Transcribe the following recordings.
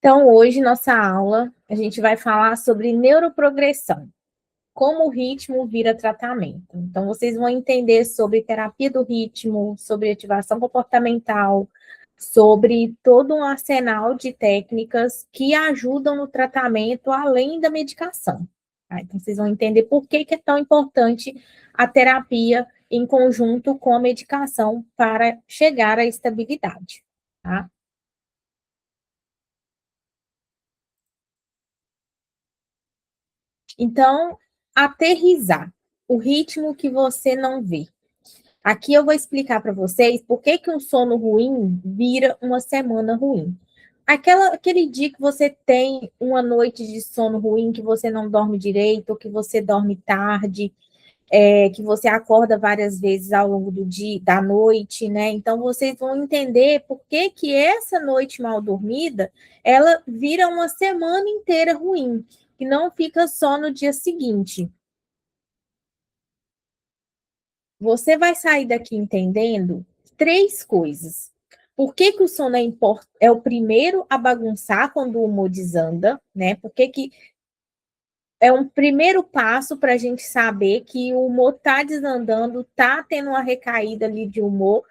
Então, hoje, nossa aula, a gente vai falar sobre neuroprogressão, como o ritmo vira tratamento. Então, vocês vão entender sobre terapia do ritmo, sobre ativação comportamental, sobre todo um arsenal de técnicas que ajudam no tratamento além da medicação. Tá? Então, vocês vão entender por que é tão importante a terapia em conjunto com a medicação para chegar à estabilidade. Tá? Então, aterrizar o ritmo que você não vê. Aqui eu vou explicar para vocês por que um sono ruim vira uma semana ruim. Aquele dia que você tem uma noite de sono ruim, que você não dorme direito, ou que você dorme tarde, que você acorda várias vezes ao longo do dia, da noite, né? Então vocês vão entender por que essa noite mal dormida, ela vira uma semana inteira ruim, que não fica só no dia seguinte. Você vai sair daqui entendendo três coisas. Por que o sono é o primeiro a bagunçar quando o humor desanda, né? Por que é um primeiro passo para a gente saber que o humor está desandando, está tendo uma recaída ali de humor,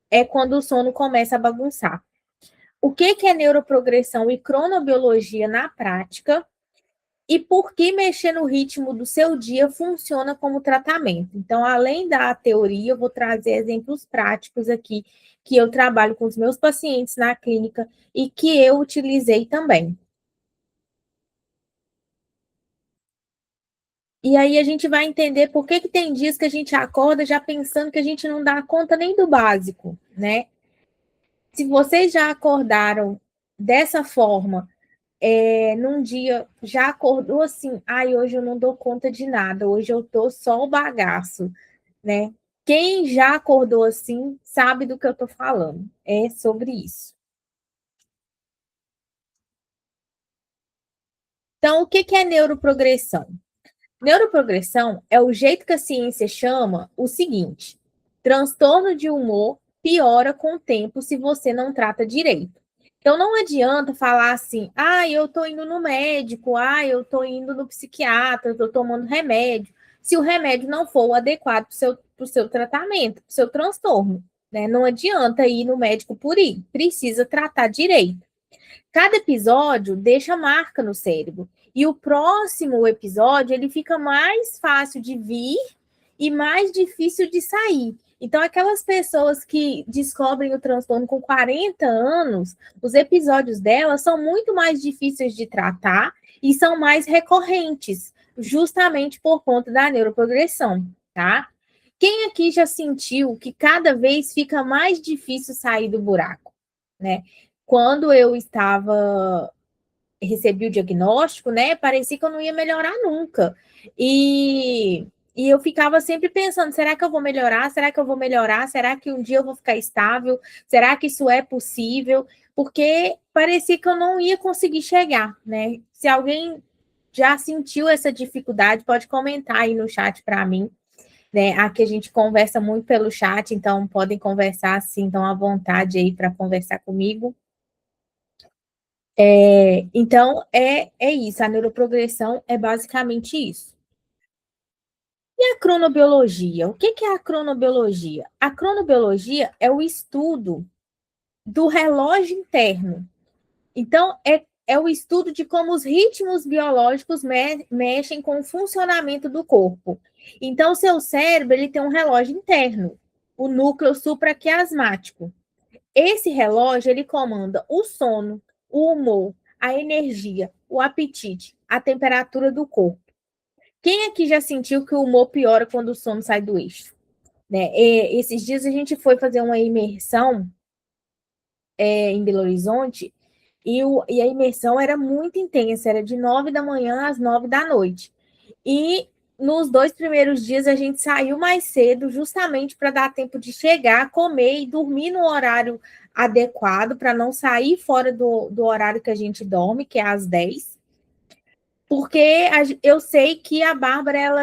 é quando o sono começa a bagunçar. O que é neuroprogressão e cronobiologia na prática? E por que mexer no ritmo do seu dia funciona como tratamento. Então, além da teoria, eu vou trazer exemplos práticos aqui que eu trabalho com os meus pacientes na clínica e que eu utilizei também. E aí a gente vai entender por que tem dias que a gente acorda já pensando que a gente não dá conta nem do básico, né? Se vocês já acordaram dessa forma, num dia já acordou assim, ai, hoje eu não dou conta de nada, hoje eu tô só o bagaço, né? Quem já acordou assim sabe do que eu tô falando. É sobre isso. Então, o que é neuroprogressão? Neuroprogressão é o jeito que a ciência chama o seguinte: transtorno de humor piora com o tempo se você não trata direito. Então não adianta falar assim, eu tô indo no médico, eu tô indo no psiquiatra, eu tô tomando remédio, se o remédio não for o adequado para o seu tratamento, para o seu transtorno. Né? Não adianta ir no médico por ir, precisa tratar direito. Cada episódio deixa marca no cérebro. E o próximo episódio, ele fica mais fácil de vir e mais difícil de sair. Então, aquelas pessoas que descobrem o transtorno com 40 anos, os episódios delas são muito mais difíceis de tratar e são mais recorrentes, justamente por conta da neuroprogressão, tá? Quem aqui já sentiu que cada vez fica mais difícil sair do buraco, né? Quando eu recebi o diagnóstico, né, parecia que eu não ia melhorar nunca. E eu ficava sempre pensando, será que eu vou melhorar? Será que eu vou melhorar? Será que um dia eu vou ficar estável? Será que isso é possível? Porque parecia que eu não ia conseguir chegar, né? Se alguém já sentiu essa dificuldade, pode comentar aí no chat para mim, né? Aqui a gente conversa muito pelo chat, então podem conversar assim, então à vontade aí para conversar comigo. Então, é isso, a neuroprogressão é basicamente isso. E a cronobiologia? O que é a cronobiologia? A cronobiologia é o estudo do relógio interno. Então, é o estudo de como os ritmos biológicos mexem com o funcionamento do corpo. Então, o seu cérebro ele tem um relógio interno, o núcleo supraquiasmático. Esse relógio ele comanda o sono, o humor, a energia, o apetite, a temperatura do corpo. Quem aqui já sentiu que o humor piora quando o sono sai do eixo? Né? Esses dias a gente foi fazer uma imersão em Belo Horizonte e a imersão era muito intensa, era de 9 da manhã às 9 da noite. E nos 2 primeiros dias a gente saiu mais cedo, justamente para dar tempo de chegar, comer e dormir no horário adequado, para não sair fora do horário que a gente dorme, que é às 10. Porque eu sei que a Bárbara ela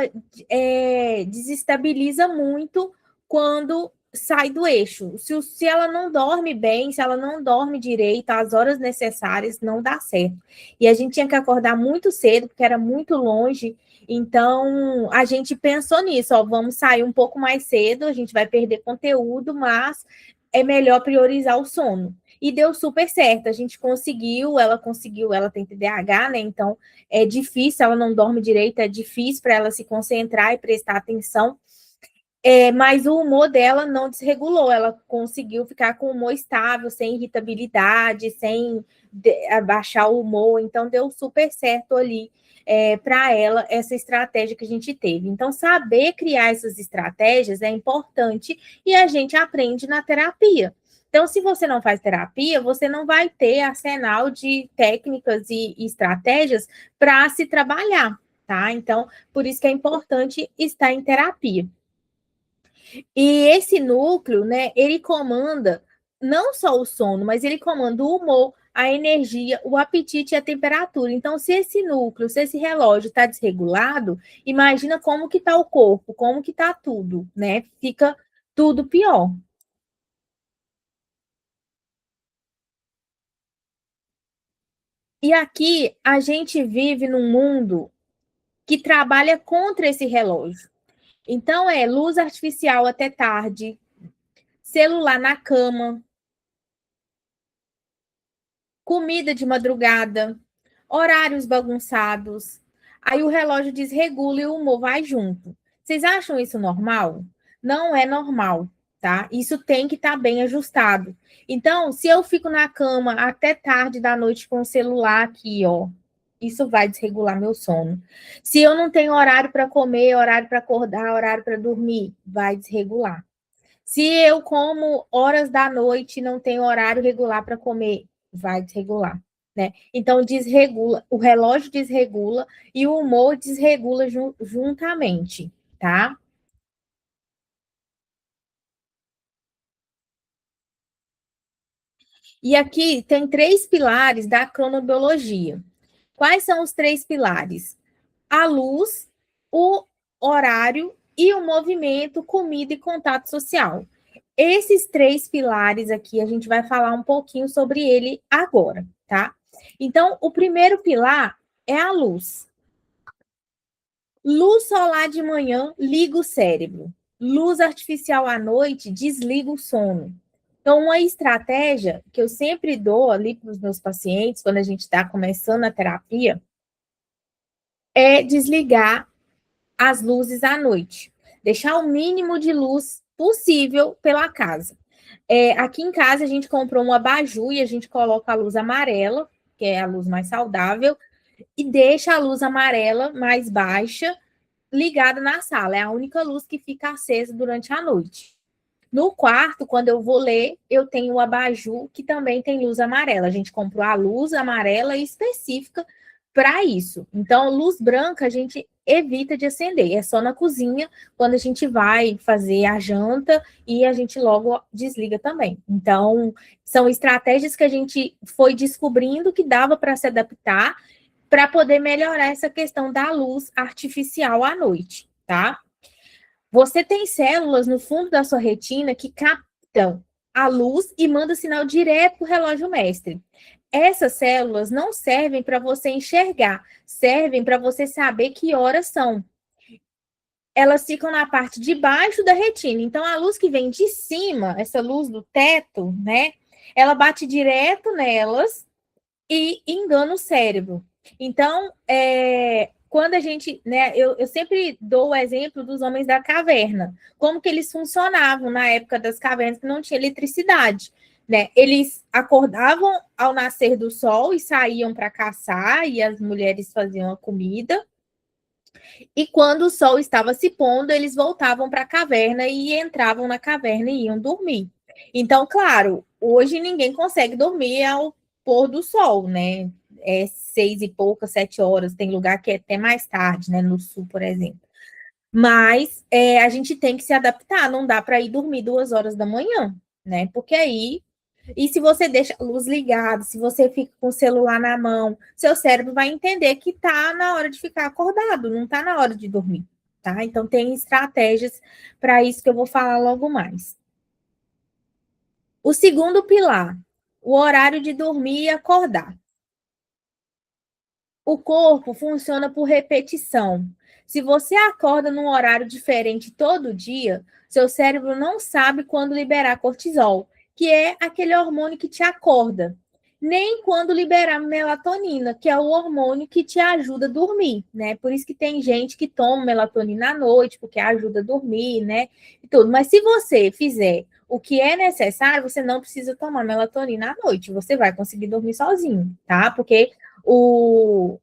desestabiliza muito quando sai do eixo. Se ela não dorme bem, se ela não dorme direito, as horas necessárias, não dá certo. E a gente tinha que acordar muito cedo, porque era muito longe. Então, a gente pensou nisso, ó, vamos sair um pouco mais cedo, a gente vai perder conteúdo, mas é melhor priorizar o sono. E deu super certo, a gente conseguiu, ela tem TDAH, né? Então é difícil, ela não dorme direito, é difícil para ela se concentrar e prestar atenção. Mas o humor dela não desregulou, ela conseguiu ficar com o humor estável, sem irritabilidade, sem abaixar o humor, então deu super certo ali para ela essa estratégia que a gente teve. Então, saber criar essas estratégias é importante e a gente aprende na terapia. Então, se você não faz terapia, você não vai ter arsenal de técnicas e estratégias para se trabalhar, tá? Então, por isso que é importante estar em terapia. E esse núcleo, né, ele comanda não só o sono, mas ele comanda o humor, a energia, o apetite e a temperatura. Então, se esse núcleo, se esse relógio está desregulado, imagina como que está o corpo, como que está tudo, né? Fica tudo pior. E aqui a gente vive num mundo que trabalha contra esse relógio. Então, é luz artificial até tarde, celular na cama, comida de madrugada, horários bagunçados. Aí o relógio desregula e o humor vai junto. Vocês acham isso normal? Não é normal, tá? Isso tem que estar bem ajustado. Então, se eu fico na cama até tarde da noite com o celular aqui, ó, isso vai desregular meu sono. Se eu não tenho horário para comer, horário para acordar, horário para dormir, vai desregular. Se eu como horas da noite e não tenho horário regular para comer, vai desregular, né? Então desregula, o relógio desregula e o humor desregula juntamente, tá? E aqui tem três pilares da cronobiologia. Quais são os três pilares? A luz, o horário e o movimento, comida e contato social. Esses três pilares aqui, a gente vai falar um pouquinho sobre ele agora, tá? Então, o primeiro pilar é a luz. Luz solar de manhã liga o cérebro. Luz artificial à noite desliga o sono. Então, uma estratégia que eu sempre dou ali para os meus pacientes, quando a gente está começando a terapia, é desligar as luzes à noite. Deixar o mínimo de luz possível pela casa. Aqui em casa a gente comprou um abajur e a gente coloca a luz amarela, que é a luz mais saudável, e deixa a luz amarela mais baixa ligada na sala. É a única luz que fica acesa durante a noite. No quarto, quando eu vou ler, eu tenho o abajur que também tem luz amarela. A gente comprou a luz amarela específica para isso. Então, luz branca a gente evita de acender. É só na cozinha, quando a gente vai fazer a janta e a gente logo desliga também. Então, são estratégias que a gente foi descobrindo que dava para se adaptar para poder melhorar essa questão da luz artificial à noite, tá? Você tem células no fundo da sua retina que captam a luz e mandam sinal direto para o relógio mestre. Essas células não servem para você enxergar, servem para você saber que horas são. Elas ficam na parte de baixo da retina. Então, a luz que vem de cima, essa luz do teto, né? Ela bate direto nelas e engana o cérebro. Então, quando a gente, né, eu sempre dou o exemplo dos homens da caverna, como que eles funcionavam na época das cavernas que não tinha eletricidade, né? Eles acordavam ao nascer do sol e saíam para caçar e as mulheres faziam a comida. E quando o sol estava se pondo, eles voltavam para a caverna e entravam na caverna e iam dormir. Então, claro, hoje ninguém consegue dormir ao pôr do sol, né? É 6 e pouca, 7 horas, tem lugar que é até mais tarde, né? No sul, por exemplo. Mas a gente tem que se adaptar, não dá para ir dormir 2 horas da manhã, né? Porque aí e se você deixa a luz ligada, se você fica com o celular na mão, seu cérebro vai entender que está na hora de ficar acordado, não está na hora de dormir, tá? Então tem estratégias para isso que eu vou falar logo mais. O segundo pilar, o horário de dormir e acordar. O corpo funciona por repetição. Se você acorda num horário diferente todo dia, seu cérebro não sabe quando liberar cortisol, que é aquele hormônio que te acorda, nem quando liberar melatonina, que é o hormônio que te ajuda a dormir, né? Por isso que tem gente que toma melatonina à noite, porque ajuda a dormir, né? E tudo. Mas se você fizer o que é necessário, você não precisa tomar melatonina à noite, você vai conseguir dormir sozinho, tá? Porque o,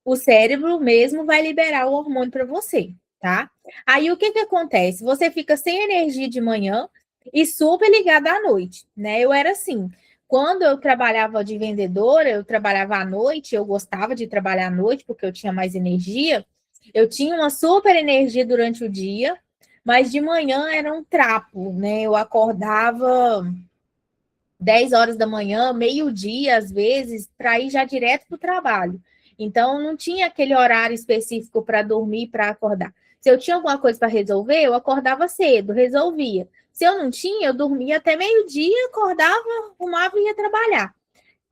o cérebro mesmo vai liberar o hormônio para você, tá? Aí o que que acontece? Você fica sem energia de manhã e super ligada à noite, né? Eu era assim. Quando eu trabalhava de vendedora, eu trabalhava à noite, eu gostava de trabalhar à noite porque eu tinha mais energia. Eu tinha uma super energia durante o dia, mas de manhã era um trapo, né? Eu acordava 10 horas da manhã, meio-dia, às vezes, para ir já direto para o trabalho. Então, não tinha aquele horário específico para dormir, para acordar. Se eu tinha alguma coisa para resolver, eu acordava cedo, resolvia. Se eu não tinha, eu dormia até meio-dia, acordava, arrumava e ia trabalhar.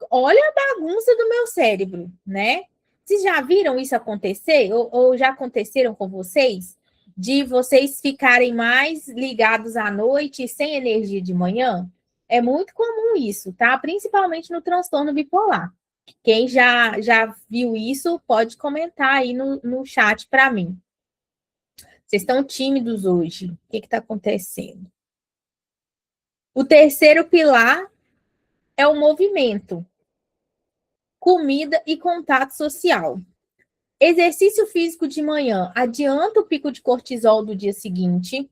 Olha a bagunça do meu cérebro, né? Vocês já viram isso acontecer? Ou já aconteceram com vocês? De vocês ficarem mais ligados à noite e sem energia de manhã? É muito comum isso, tá? Principalmente no transtorno bipolar. Quem já viu isso, pode comentar aí no chat para mim. Vocês estão tímidos hoje. O que está acontecendo? O terceiro pilar é o movimento, comida e contato social. Exercício físico de manhã adianta o pico de cortisol do dia seguinte.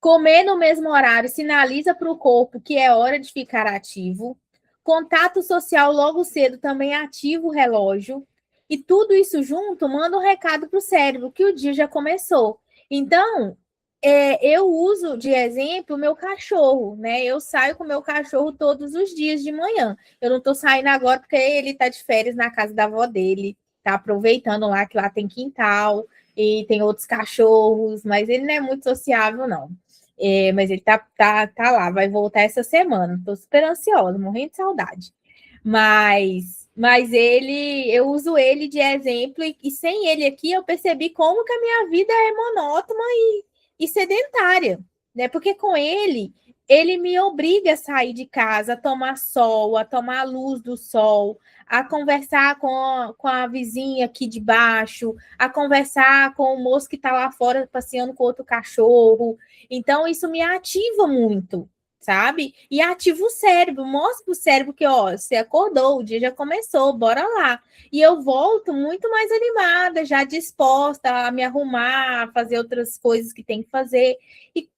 Comer no mesmo horário sinaliza para o corpo que é hora de ficar ativo. Contato social logo cedo também ativa o relógio. E tudo isso junto manda um recado para o cérebro que o dia já começou. Então, eu uso de exemplo o meu cachorro, né? Eu saio com o meu cachorro todos os dias de manhã. Eu não estou saindo agora porque ele está de férias na casa da avó dele, está aproveitando lá que lá tem quintal e tem outros cachorros, mas ele não é muito sociável, não. Mas ele tá lá, vai voltar essa semana. Estou super ansiosa, morrendo de saudade. Mas eu uso ele de exemplo, e sem ele aqui eu percebi como que a minha vida é monótona e sedentária, né? Porque com ele me obriga a sair de casa, a tomar sol, a tomar a luz do sol, a conversar com a vizinha aqui de baixo, a conversar com o moço que está lá fora passeando com outro cachorro. Então, isso me ativa muito, sabe? E ativa o cérebro, mostra para o cérebro que, ó, você acordou, o dia já começou, bora lá. E eu volto muito mais animada, já disposta a me arrumar, a fazer outras coisas que tem que fazer.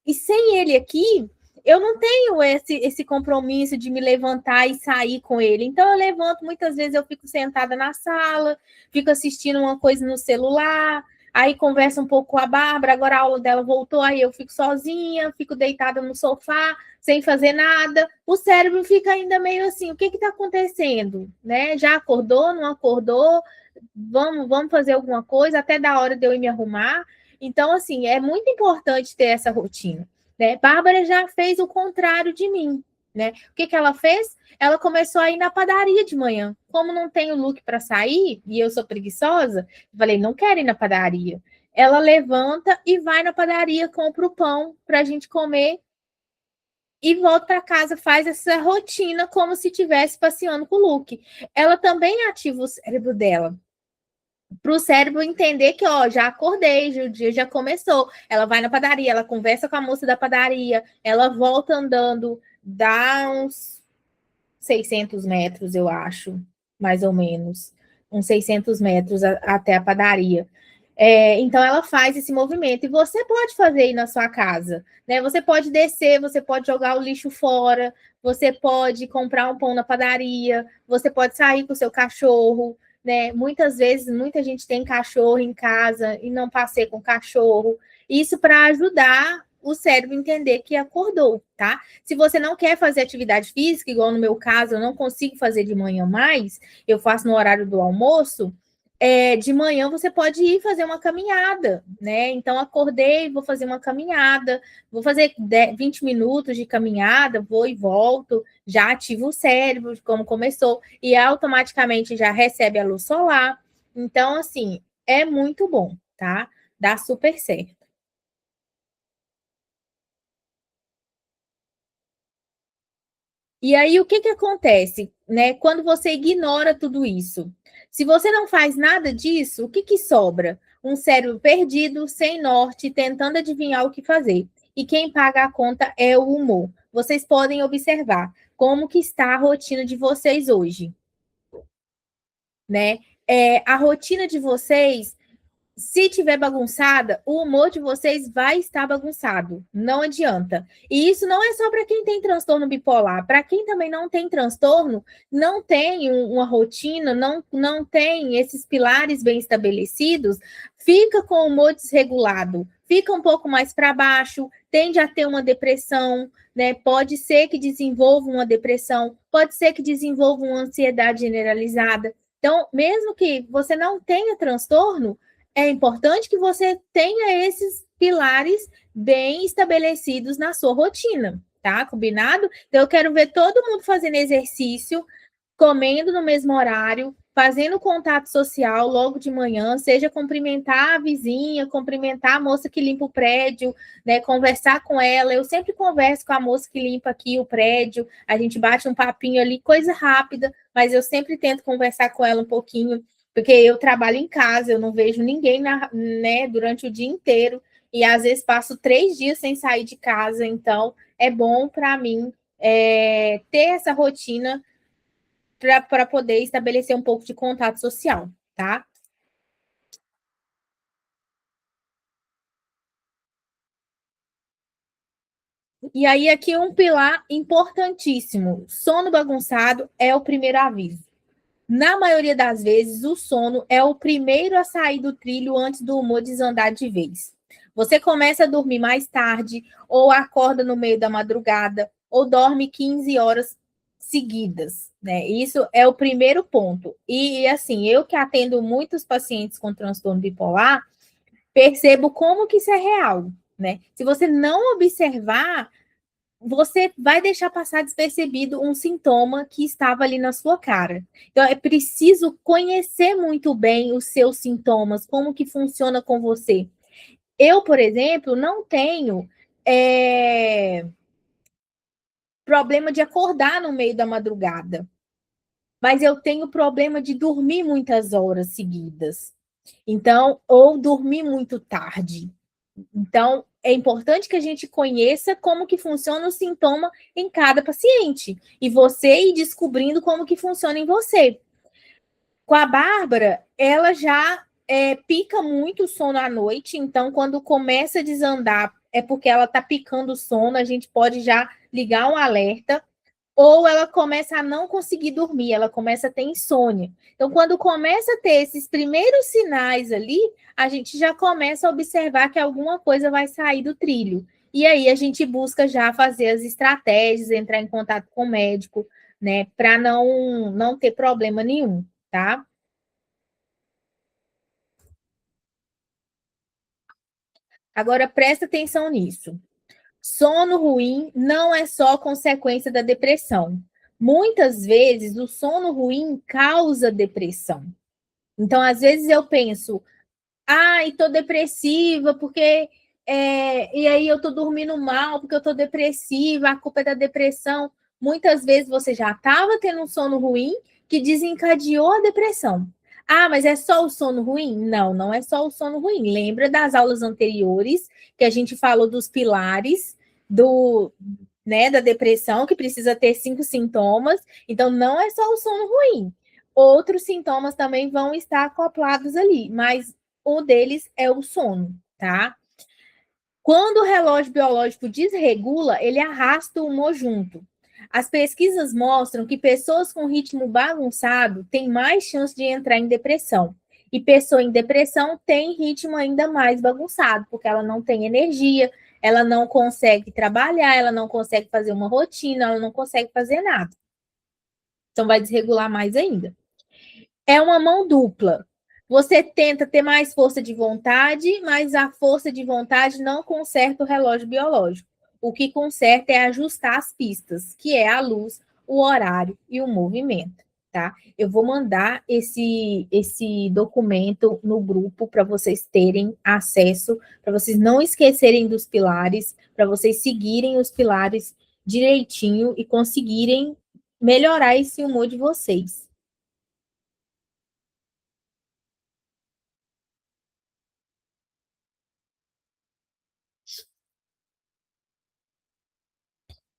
E sem ele aqui, eu não tenho esse compromisso de me levantar e sair com ele. Então, eu levanto, muitas vezes eu fico sentada na sala, fico assistindo uma coisa no celular, aí conversa um pouco com a Bárbara, agora a aula dela voltou, aí eu fico sozinha, fico deitada no sofá, sem fazer nada. O cérebro fica ainda meio assim, o que está acontecendo? Né? Já acordou, não acordou? Vamos fazer alguma coisa, até da hora de eu ir me arrumar. Então, assim, é muito importante ter essa rotina. Né? Bárbara já fez o contrário de mim. Né? O que ela fez? Ela começou a ir na padaria de manhã. Como não tenho look para sair e eu sou preguiçosa, falei, não quero ir na padaria. Ela levanta e vai na padaria, compra o pão para a gente comer e volta para casa, faz essa rotina como se estivesse passeando com o Luke. Ela também ativa o cérebro dela, para o cérebro entender que, ó, já acordei, o dia já começou. Ela vai na padaria, ela conversa com a moça da padaria, ela volta andando, dá uns 600 metros, eu acho, mais ou menos, uns 600 metros até a padaria. Então, ela faz esse movimento. E você pode fazer aí na sua casa, né? Você pode descer, você pode jogar o lixo fora, você pode comprar um pão na padaria, você pode sair com o seu cachorro, né? Muitas vezes, muita gente tem cachorro em casa e não passeia com cachorro. Isso para ajudar o cérebro a entender que acordou, tá? Se você não quer fazer atividade física, igual no meu caso, eu não consigo fazer de manhã mais, eu faço no horário do almoço, de manhã você pode ir fazer uma caminhada, né? Então, acordei, vou fazer uma caminhada, vou fazer 20 minutos de caminhada, vou e volto, já ativo o cérebro, como começou, e automaticamente já recebe a luz solar. Então, assim, é muito bom, tá? Dá super certo. E aí, o que que acontece, né? Quando você ignora tudo isso? Se você não faz nada disso, o que que sobra? Um cérebro perdido, sem norte, tentando adivinhar o que fazer. E quem paga a conta é o humor. Vocês podem observar como que está a rotina de vocês hoje, né? A rotina de vocês, se tiver bagunçada, o humor de vocês vai estar bagunçado. Não adianta. E isso não é só para quem tem transtorno bipolar. Para quem também não tem transtorno, não tem uma rotina, não tem esses pilares bem estabelecidos, fica com o humor desregulado, fica um pouco mais para baixo, tende a ter uma depressão, né? Pode ser que desenvolva uma depressão, pode ser que desenvolva uma ansiedade generalizada. Então, mesmo que você não tenha transtorno, é importante que você tenha esses pilares bem estabelecidos na sua rotina, tá? Combinado? Então, eu quero ver todo mundo fazendo exercício, comendo no mesmo horário, fazendo contato social logo de manhã, seja cumprimentar a vizinha, cumprimentar a moça que limpa o prédio, né? Conversar com ela. Eu sempre converso com a moça que limpa aqui o prédio, a gente bate um papinho ali, coisa rápida, mas eu sempre tento conversar com ela um pouquinho, porque eu trabalho em casa, eu não vejo ninguém né, durante o dia inteiro, e às vezes passo 3 dias sem sair de casa, então é bom para mim ter essa rotina para poder estabelecer um pouco de contato social, tá? E aí, aqui um pilar importantíssimo: sono bagunçado é o primeiro aviso. Na maioria das vezes, o sono é o primeiro a sair do trilho antes do humor desandar de vez. Você começa a dormir mais tarde, ou acorda no meio da madrugada, ou dorme 15 horas seguidas, né? Isso é o primeiro ponto. E assim, eu que atendo muitos pacientes com transtorno bipolar, percebo como que isso é real, né? Se você não observar, você vai deixar passar despercebido um sintoma que estava ali na sua cara. Então, é preciso conhecer muito bem os seus sintomas, como que funciona com você. Eu, por exemplo, não tenho problema de acordar no meio da madrugada, mas eu tenho problema de dormir muitas horas seguidas. Então, ou dormir muito tarde. Então, é importante que a gente conheça como que funciona o sintoma em cada paciente. E você ir descobrindo como que funciona em você. Com a Bárbara, ela já pica muito o sono à noite. Então, quando começa a desandar, é porque ela está picando o sono. A gente pode já ligar um alerta. Ou ela começa a não conseguir dormir, ela começa a ter insônia. Então, quando começa a ter esses primeiros sinais ali, a gente já começa a observar que alguma coisa vai sair do trilho. E aí a gente busca já fazer as estratégias, entrar em contato com o médico, né, para não ter problema nenhum, tá? Agora presta atenção nisso. Sono ruim não é só consequência da depressão. Muitas vezes o sono ruim causa depressão. Então, às vezes eu penso, ai, tô depressiva porque e aí eu tô dormindo mal porque eu tô depressiva, a culpa é da depressão. Muitas vezes você já estava tendo um sono ruim que desencadeou a depressão. Ah, mas é só o sono ruim? Não, não é só o sono ruim. Lembra das aulas anteriores que a gente falou dos pilares do, né, da depressão, que precisa ter 5 sintomas. Então, não é só o sono ruim. Outros sintomas também vão estar acoplados ali, mas o deles é o sono, tá? Quando o relógio biológico desregula, ele arrasta o humor junto. As pesquisas mostram que pessoas com ritmo bagunçado têm mais chance de entrar em depressão. E pessoa em depressão tem ritmo ainda mais bagunçado, porque ela não tem energia, ela não consegue trabalhar, ela não consegue fazer uma rotina, ela não consegue fazer nada. Então vai desregular mais ainda. É uma mão dupla. Você tenta ter mais força de vontade, mas a força de vontade não conserta o relógio biológico. O que conserta é ajustar as pistas, que é a luz, o horário e o movimento, tá? Eu vou mandar esse documento no grupo para vocês terem acesso, para vocês não esquecerem dos pilares, para vocês seguirem os pilares direitinho e conseguirem melhorar esse humor de vocês.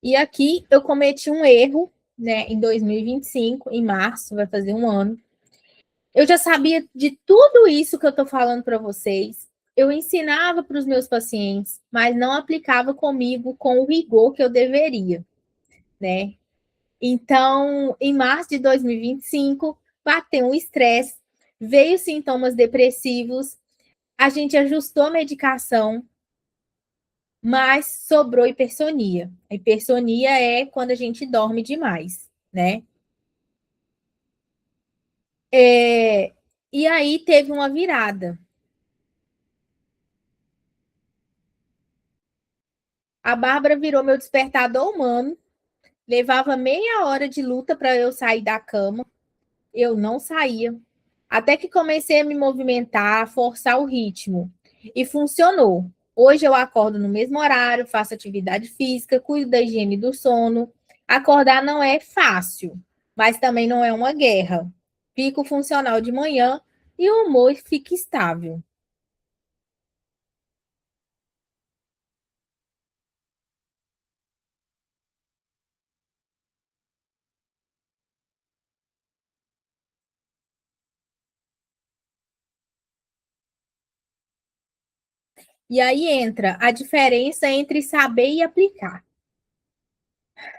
E aqui eu cometi um erro, né, em 2025, em março, vai fazer um ano. Eu já sabia de tudo isso que eu estou falando para vocês. Eu ensinava para os meus pacientes, mas não aplicava comigo com o rigor que eu deveria, né? Então, em março de 2025, bateu um estresse, veio sintomas depressivos, a gente ajustou a medicação, mas sobrou hipersonia. A hipersonia é quando a gente dorme demais, né? E aí teve uma virada. A Bárbara virou meu despertador humano, levava meia hora de luta para eu sair da cama, eu não saía. Até que comecei a me movimentar, a forçar o ritmo. E funcionou. Hoje eu acordo no mesmo horário, faço atividade física, cuido da higiene do sono. Acordar não é fácil, mas também não é uma guerra. Fico funcional de manhã e o humor fica estável. E aí entra a diferença entre saber e aplicar.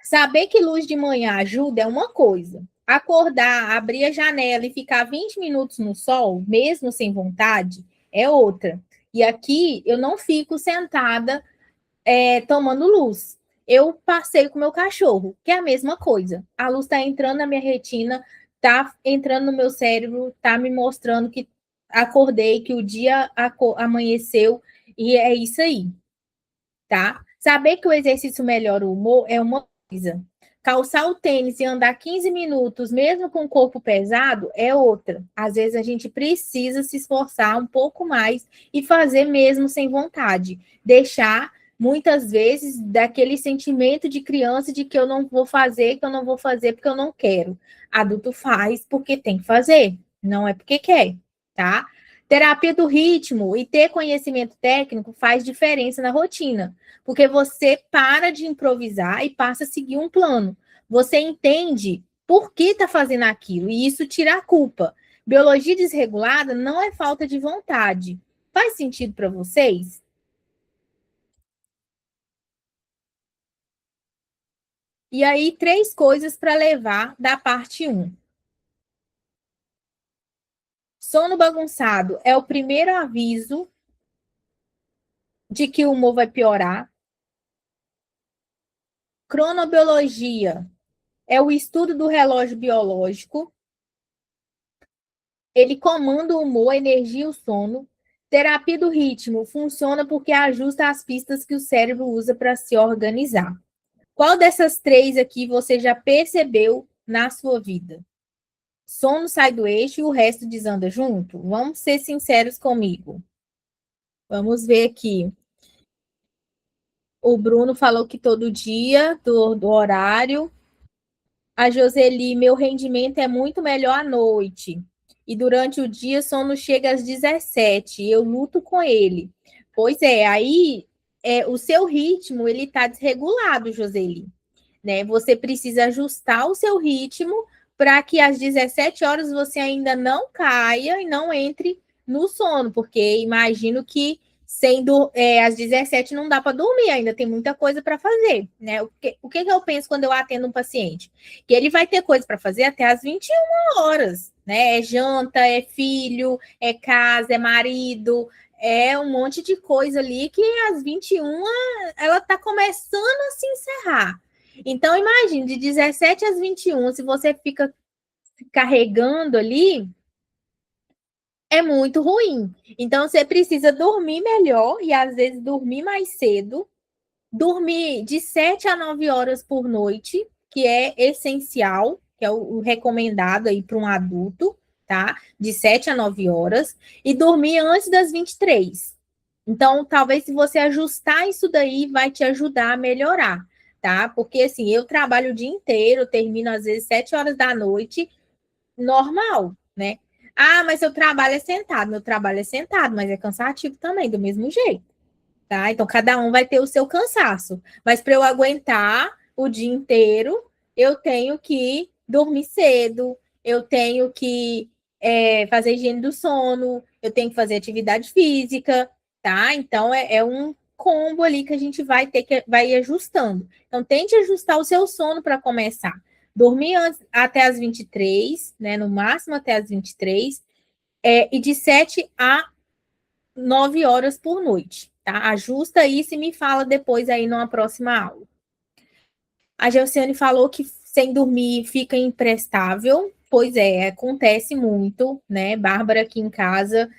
Saber que luz de manhã ajuda é uma coisa. Acordar, abrir a janela e ficar 20 minutos no sol, mesmo sem vontade, é outra. E aqui eu não fico sentada tomando luz. Eu passei com o meu cachorro, que é a mesma coisa. A luz está entrando na minha retina, está entrando no meu cérebro, está me mostrando que acordei, que o dia amanheceu, e é isso aí, tá? Saber que o exercício melhora o humor é uma coisa. Calçar o tênis e andar 15 minutos, mesmo com o corpo pesado, é outra. Às vezes a gente precisa se esforçar um pouco mais e fazer mesmo sem vontade. Deixar, muitas vezes, daquele sentimento de criança de que eu não vou fazer, que eu não vou fazer porque eu não quero. Adulto faz porque tem que fazer, não é porque quer, tá? Terapia do ritmo e ter conhecimento técnico faz diferença na rotina, porque você para de improvisar e passa a seguir um plano. Você entende por que está fazendo aquilo e isso tira a culpa. Biologia desregulada não é falta de vontade. Faz sentido para vocês? E aí, três coisas para levar da parte um. Sono bagunçado é o primeiro aviso de que o humor vai piorar. Cronobiologia é o estudo do relógio biológico. Ele comanda o humor, a energia e o sono. Terapia do ritmo funciona porque ajusta as pistas que o cérebro usa para se organizar. Qual dessas três aqui você já percebeu na sua vida? Sono sai do eixo e o resto desanda junto? Vamos ser sinceros comigo. Vamos ver aqui. O Bruno falou que todo dia, do horário. A Joseli, meu rendimento é muito melhor à noite. E durante o dia, sono chega às 17. Eu luto com ele. Pois é, aí o seu ritmo ele está desregulado, Joseli, né? Você precisa ajustar o seu ritmo para que às 17 horas você ainda não caia e não entre no sono, porque imagino que sendo às 17 não dá para dormir, ainda tem muita coisa para fazer, né? O que eu penso quando eu atendo um paciente? Que ele vai ter coisa para fazer até às 21 horas, né? É janta, é filho, é casa, é marido, é um monte de coisa ali que às 21 ela está começando a se encerrar. Então, imagine, de 17 às 21, se você fica carregando ali, é muito ruim. Então, você precisa dormir melhor e, às vezes, dormir mais cedo. Dormir de 7 a 9 horas por noite, que é essencial, que é o recomendado aí para um adulto, tá? De 7 a 9 horas. E dormir antes das 23. Então, talvez se você ajustar isso daí, vai te ajudar a melhorar, tá? Porque, assim, eu trabalho o dia inteiro, termino às vezes 7 horas da noite, normal, né? Ah, mas seu trabalho é sentado. Meu trabalho é sentado, mas é cansativo também, do mesmo jeito. Tá? Então, cada um vai ter o seu cansaço. Mas para eu aguentar o dia inteiro, eu tenho que dormir cedo, eu tenho que fazer higiene do sono, eu tenho que fazer atividade física, tá? Então, é um combo ali que a gente vai ter que vai ajustando. Então, tente ajustar o seu sono para começar. Dormir até as 23, né? No máximo até as 23, e de 7 a 9 horas por noite, tá? Ajusta isso e me fala depois aí numa próxima aula. A Gelciane falou que sem dormir fica imprestável. Pois é, acontece muito, né? Bárbara aqui em casa,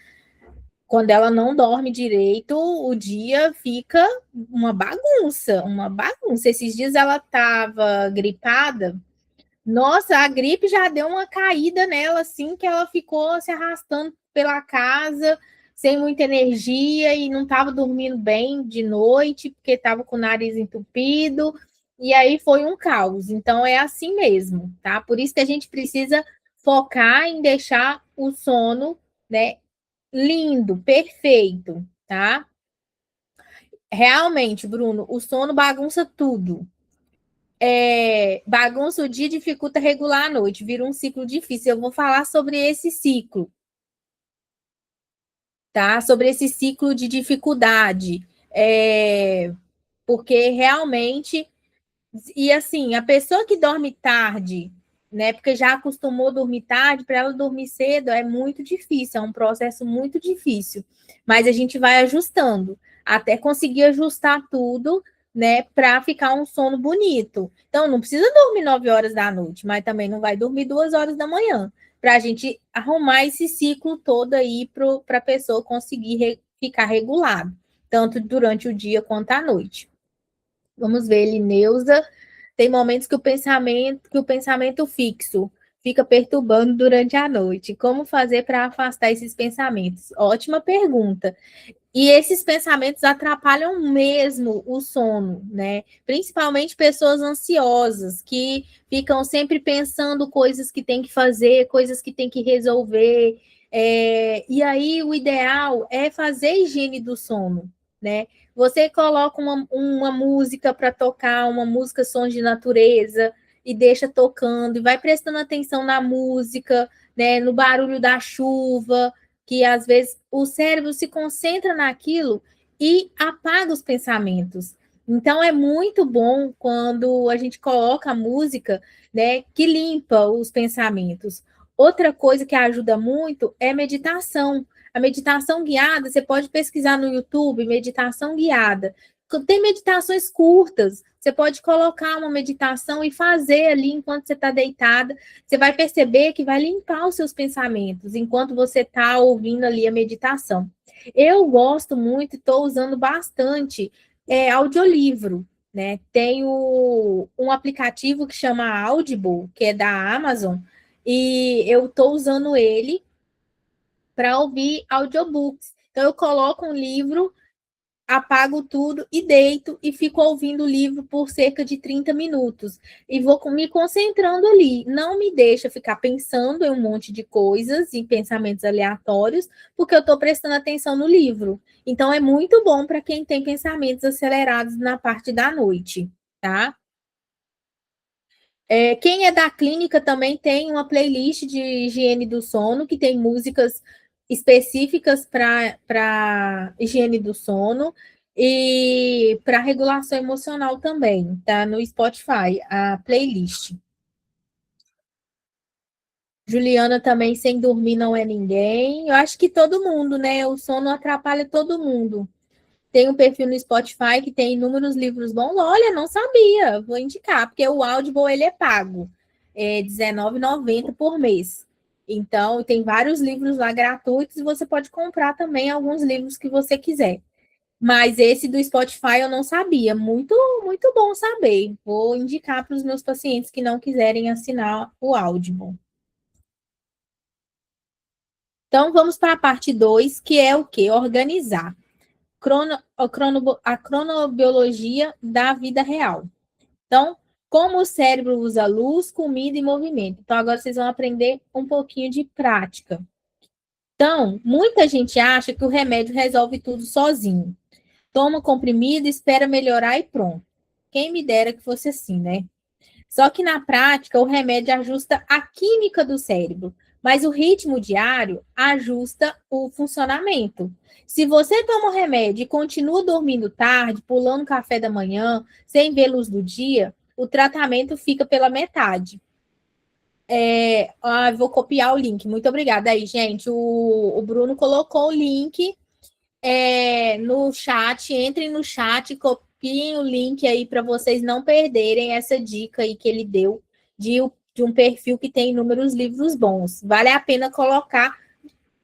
quando ela não dorme direito, o dia fica uma bagunça, uma bagunça. Esses dias ela estava gripada. Nossa, a gripe já deu uma caída nela, assim, que ela ficou se arrastando pela casa, sem muita energia e não estava dormindo bem de noite, porque estava com o nariz entupido, e aí foi um caos. Então é assim mesmo, tá? Por isso que a gente precisa focar em deixar o sono, né, lindo, perfeito, tá? Realmente, Bruno, o sono bagunça tudo. Bagunça o dia, dificulta regular a noite, vira um ciclo difícil. Eu vou falar sobre esse ciclo, tá? Sobre esse ciclo de dificuldade. Porque realmente. E assim, a pessoa que dorme tarde, né? Porque já acostumou a dormir tarde, para ela dormir cedo é muito difícil, é um processo muito difícil. Mas a gente vai ajustando, até conseguir ajustar tudo, né? Para ficar um sono bonito. Então, não precisa dormir 9 horas da noite, mas também não vai dormir 2 horas da manhã. Para a gente arrumar esse ciclo todo aí para a pessoa conseguir ficar regulado, tanto durante o dia quanto à noite. Vamos ver, Lineusa. Tem momentos que o pensamento fixo fica perturbando durante a noite. Como fazer para afastar esses pensamentos? Ótima pergunta. E esses pensamentos atrapalham mesmo o sono, né? Principalmente pessoas ansiosas que ficam sempre pensando coisas que tem que fazer, coisas que tem que resolver. E aí o ideal é fazer higiene do sono, né? Você coloca uma música para tocar, uma música sons de natureza, e deixa tocando, e vai prestando atenção na música, né? No barulho da chuva, que às vezes o cérebro se concentra naquilo e apaga os pensamentos. Então é muito bom quando a gente coloca a música, né, que limpa os pensamentos. Outra coisa que ajuda muito é meditação. A meditação guiada, você pode pesquisar no YouTube, meditação guiada. Tem meditações curtas. Você pode colocar uma meditação e fazer ali enquanto você está deitada. Você vai perceber que vai limpar os seus pensamentos enquanto você está ouvindo ali a meditação. Eu gosto muito e estou usando bastante audiolivro, né? Tenho um aplicativo que chama Audible, que é da Amazon, e eu estou usando ele para ouvir audiobooks. Então, eu coloco um livro, apago tudo e deito e fico ouvindo o livro por cerca de 30 minutos. E vou me concentrando ali. Não me deixa ficar pensando em um monte de coisas e pensamentos aleatórios, porque eu estou prestando atenção no livro. Então, é muito bom para quem tem pensamentos acelerados na parte da noite, tá? Quem é da clínica também tem uma playlist de higiene do sono, que tem músicas específicas para higiene do sono e para regulação emocional também, tá? No Spotify, a playlist. Juliana também, sem dormir não é ninguém. Eu acho que todo mundo, né? O sono atrapalha todo mundo. Tem um perfil no Spotify que tem inúmeros livros bons. Olha, não sabia, vou indicar, porque o Audible ele é pago. É R$19,90 por mês. Então, tem vários livros lá gratuitos e você pode comprar também alguns livros que você quiser. Mas esse do Spotify eu não sabia. Muito, muito bom saber. Vou indicar para os meus pacientes que não quiserem assinar o Audible. Então, vamos para a parte 2, que é o quê? Organizar. A cronobiologia da vida real. Então, como o cérebro usa luz, comida e movimento. Então, agora vocês vão aprender um pouquinho de prática. Então, muita gente acha que o remédio resolve tudo sozinho. Toma comprimido, espera melhorar e pronto. Quem me dera que fosse assim, né? Só que na prática, o remédio ajusta a química do cérebro, mas o ritmo diário ajusta o funcionamento. Se você toma o remédio e continua dormindo tarde, pulando café da manhã, sem ver luz do dia, o tratamento fica pela metade. Vou copiar o link. Muito obrigada aí, gente. O Bruno colocou o link no chat. Entrem no chat, copiem o link aí para vocês não perderem essa dica aí que ele deu de um perfil que tem inúmeros livros bons. Vale a pena colocar.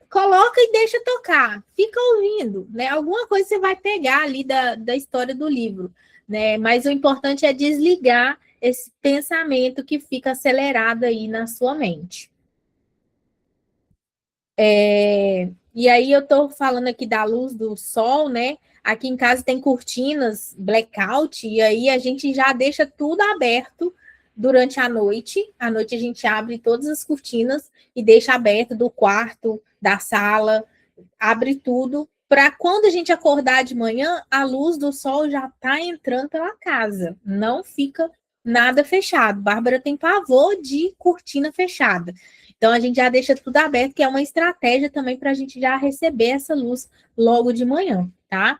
Coloca e deixa tocar. Fica ouvindo, né? Alguma coisa você vai pegar ali da história do livro, né? Mas o importante é desligar esse pensamento que fica acelerado aí na sua mente. E aí eu estou falando aqui da luz do sol, né? Aqui em casa tem cortinas blackout, e aí a gente já deixa tudo aberto durante a noite. À noite a gente abre todas as cortinas e deixa aberto do quarto, da sala, abre tudo para quando a gente acordar de manhã, a luz do sol já está entrando pela casa. Não fica nada fechado. Bárbara tem pavor de cortina fechada. Então a gente já deixa tudo aberto, que é uma estratégia também para a gente já receber essa luz logo de manhã, tá?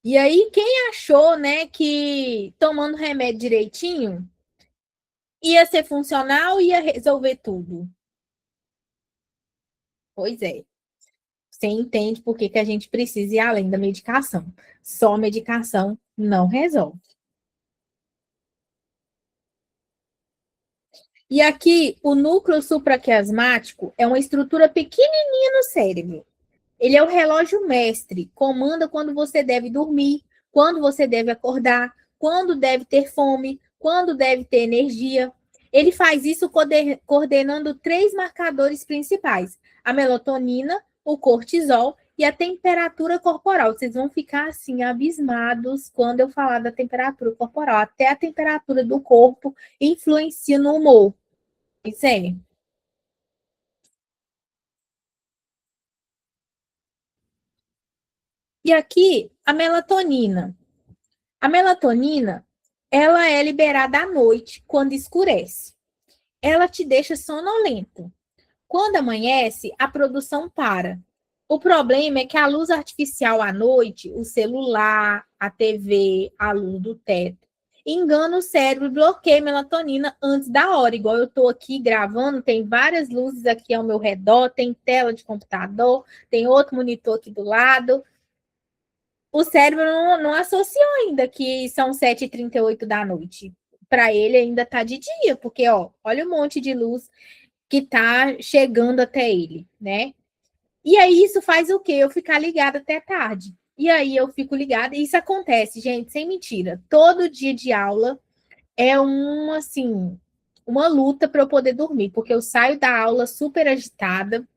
E aí, quem achou, né, que tomando remédio direitinho ia ser funcional, ia resolver tudo? Pois é. Você entende por que a gente precisa ir além da medicação. Só medicação não resolve. E aqui, o núcleo supraquiasmático é uma estrutura pequenininha no cérebro. Ele é o relógio mestre, comanda quando você deve dormir, quando você deve acordar, quando deve ter fome, quando deve ter energia. Ele faz isso coordenando três marcadores principais: a melatonina, o cortisol e a temperatura corporal. Vocês vão ficar assim abismados quando eu falar da temperatura corporal. Até a temperatura do corpo influencia no humor. Isso é. E aqui a melatonina. A melatonina, ela é liberada à noite, quando escurece. Ela te deixa sonolento. Quando amanhece, a produção para. O problema é que a luz artificial à noite, o celular, a TV, a luz do teto, engana o cérebro e bloqueia a melatonina antes da hora. Igual eu estou aqui gravando, tem várias luzes aqui ao meu redor, tem tela de computador, tem outro monitor aqui do lado. O cérebro não associou ainda que são 7h38 da noite. Para ele ainda está de dia, porque ó, olha o monte de luz que está chegando até ele, né? E aí isso faz o quê? Eu ficar ligada até tarde. E aí eu fico ligada, e isso acontece, gente, sem mentira. Todo dia de aula é assim, uma luta para eu poder dormir, porque eu saio da aula super agitada,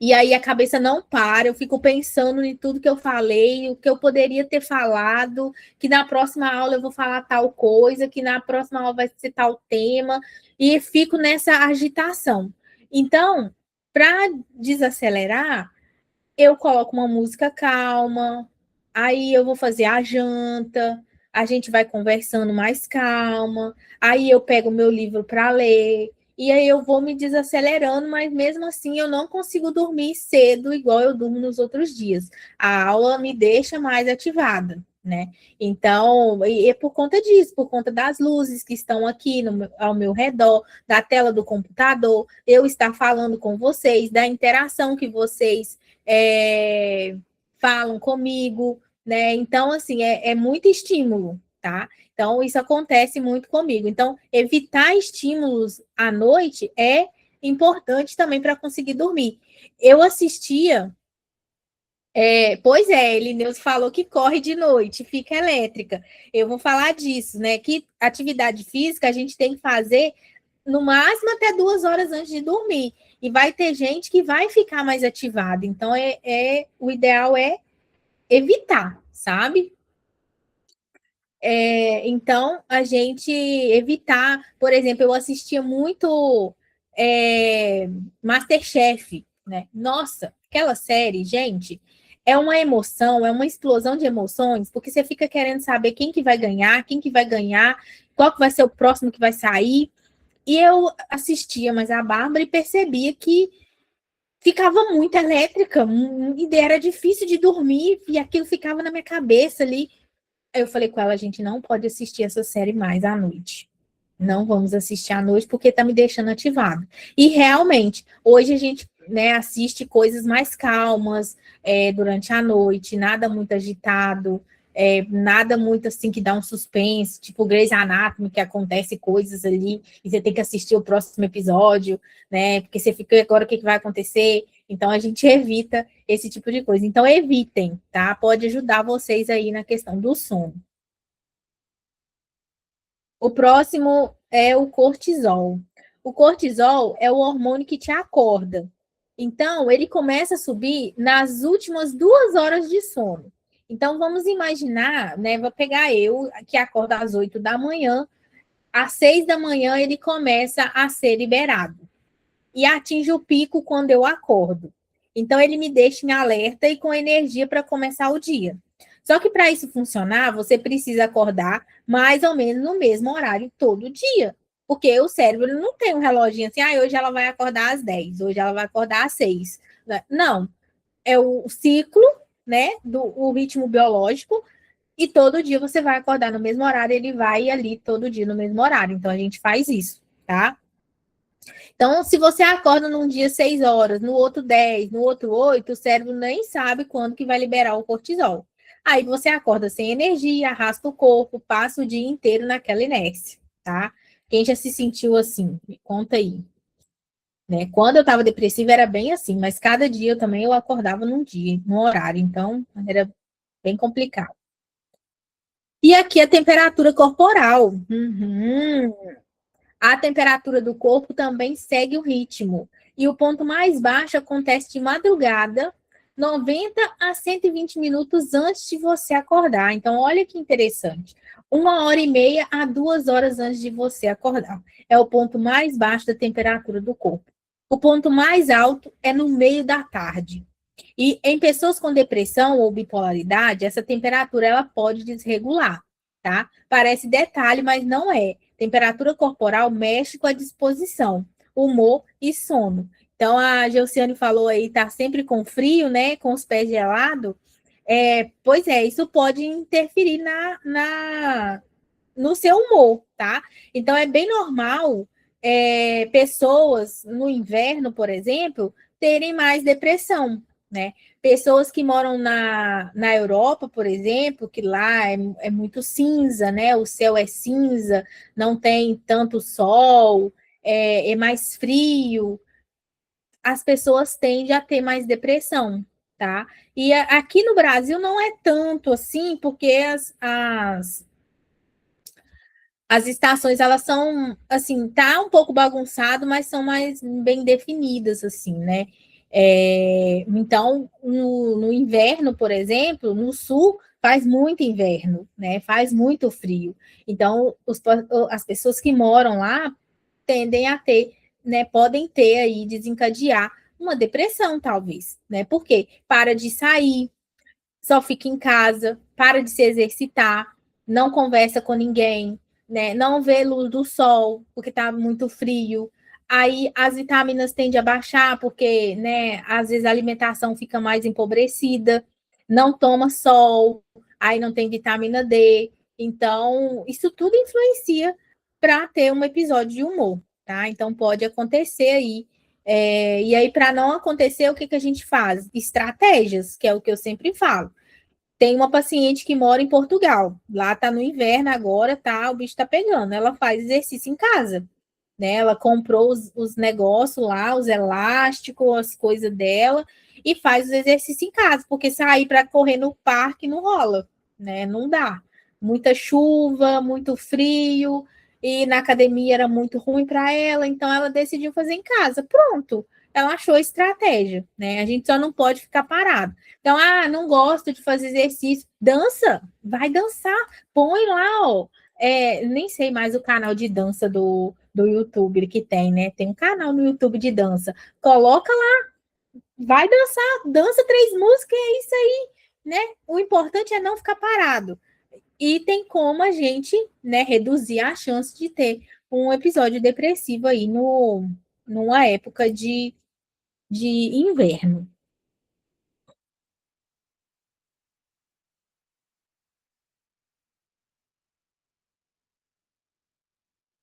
e aí a cabeça não para, eu fico pensando em tudo que eu falei, o que eu poderia ter falado, que na próxima aula eu vou falar tal coisa, que na próxima aula vai ser tal tema, e fico nessa agitação. Então, para desacelerar, eu coloco uma música calma, aí eu vou fazer a janta, a gente vai conversando mais calma, aí eu pego o meu livro para ler, e aí eu vou me desacelerando, mas mesmo assim eu não consigo dormir cedo igual eu durmo nos outros dias. A aula me deixa mais ativada, né? Então, e é por conta disso, por conta das luzes que estão aqui ao meu redor, da tela do computador, eu estar falando com vocês, da interação que vocês falam comigo, né? Então, assim, é muito estímulo. tá? Então, isso acontece muito comigo. Então, evitar estímulos à noite é importante também para conseguir dormir. Eu assistia. Pois é, Elineus falou que corre de noite, fica elétrica. Eu vou falar disso, né? Que atividade física a gente tem que fazer no máximo até 2 horas antes de dormir. E vai ter gente que vai ficar mais ativada. Então, o ideal é evitar, sabe? Então, a gente evitar, por exemplo, eu assistia muito Masterchef, né? Nossa, aquela série, gente, é uma emoção, é uma explosão de emoções, porque você fica querendo saber quem que vai ganhar, qual que vai ser o próximo que vai sair. E eu assistia mais a Bárbara e percebia que ficava muito elétrica, e era difícil de dormir, e aquilo ficava na minha cabeça ali. Aí eu falei com ela, a gente não pode assistir essa série mais à noite. Não vamos assistir à noite porque tá me deixando ativado. E realmente, hoje a gente, né, assiste coisas mais calmas durante a noite, nada muito agitado, nada muito assim que dá um suspense, tipo Grey's Anatomy, que acontece coisas ali e você tem que assistir o próximo episódio, né? Porque você fica agora o que vai acontecer. Então a gente evita esse tipo de coisa. Então evitem, tá? Pode ajudar vocês aí na questão do sono. O próximo é o cortisol. O cortisol é o hormônio que te acorda. Então, ele começa a subir nas últimas 2 horas de sono. Então, vamos imaginar, né? Vou pegar eu, que acordo às 8 da manhã, às 6 da manhã ele começa a ser liberado. E atinge o pico quando eu acordo. Então, ele me deixa em alerta e com energia para começar o dia. Só que para isso funcionar, você precisa acordar mais ou menos no mesmo horário todo dia. Porque o cérebro não tem um reloginho assim, hoje ela vai acordar às 10, hoje ela vai acordar às 6. Não, é o ciclo, né, o ritmo biológico, e todo dia você vai acordar no mesmo horário, ele vai ali todo dia no mesmo horário. Então a gente faz isso, tá? Então, se você acorda num dia 6 horas, no outro 10, no outro 8, o cérebro nem sabe quando que vai liberar o cortisol. Aí você acorda sem energia, arrasta o corpo, passa o dia inteiro naquela inércia, tá? Quem já se sentiu assim? Me conta aí. Né? Quando eu estava depressiva era bem assim, mas cada dia eu também eu acordava num dia, num horário, então era bem complicado. E aqui a temperatura corporal. A temperatura do corpo também segue o ritmo. E o ponto mais baixo acontece de madrugada, 90 a 120 minutos antes de você acordar. Então, olha que interessante. 1 hora e meia a 2 horas antes de você acordar. É o ponto mais baixo da temperatura do corpo. O ponto mais alto é no meio da tarde. E em pessoas com depressão ou bipolaridade, essa temperatura ela pode desregular, tá? Parece detalhe, mas não é. Temperatura corporal mexe com a disposição, humor e sono. Então, a Geuciane falou aí, tá sempre com frio, né? Com os pés gelados. Pois é, isso pode interferir no seu humor, tá? Então, é bem normal pessoas no inverno, por exemplo, terem mais depressão, né? Pessoas que moram na Europa, por exemplo, que lá é muito cinza, né? O céu é cinza, não tem tanto sol, é mais frio, as pessoas tendem a ter mais depressão, tá? E aqui no Brasil não é tanto assim, porque as estações, elas são, assim, tá um pouco bagunçado, mas são mais bem definidas, assim, né? Então, no inverno, por exemplo, no sul, faz muito inverno, né? Faz muito frio. Então, as pessoas que moram lá tendem a ter, né? Podem ter aí, desencadear uma depressão, talvez, né? Porque para de sair, só fica em casa, para de se exercitar, não conversa com ninguém, né? Não vê luz do sol, porque está muito frio. Aí as vitaminas tendem a baixar, porque, né, às vezes a alimentação fica mais empobrecida, não toma sol, aí não tem vitamina D. Então, isso tudo influencia para ter um episódio de humor, tá? Então, pode acontecer aí. E aí, para não acontecer, o que a gente faz? Estratégias, que é o que eu sempre falo. Tem uma paciente que mora em Portugal. Lá tá no inverno agora, tá? O bicho tá pegando. Ela faz exercício em casa, né? Ela comprou os negócios lá, os elásticos, as coisas dela, e faz os exercícios em casa, porque sair para correr no parque não rola, né? Não dá. Muita chuva, muito frio, e na academia era muito ruim para ela, então ela decidiu fazer em casa. Pronto. Ela achou a estratégia, né? A gente só não pode ficar parado. Então, não gosto de fazer exercício. Dança, vai dançar. Põe lá, ó. Nem sei mais o canal de dança do YouTube que tem, né? Tem um canal no YouTube de dança. Coloca lá, vai dançar, dança 3 músicas, é isso aí, né? O importante é não ficar parado. E tem como a gente, né, reduzir a chance de ter um episódio depressivo aí numa época de inverno.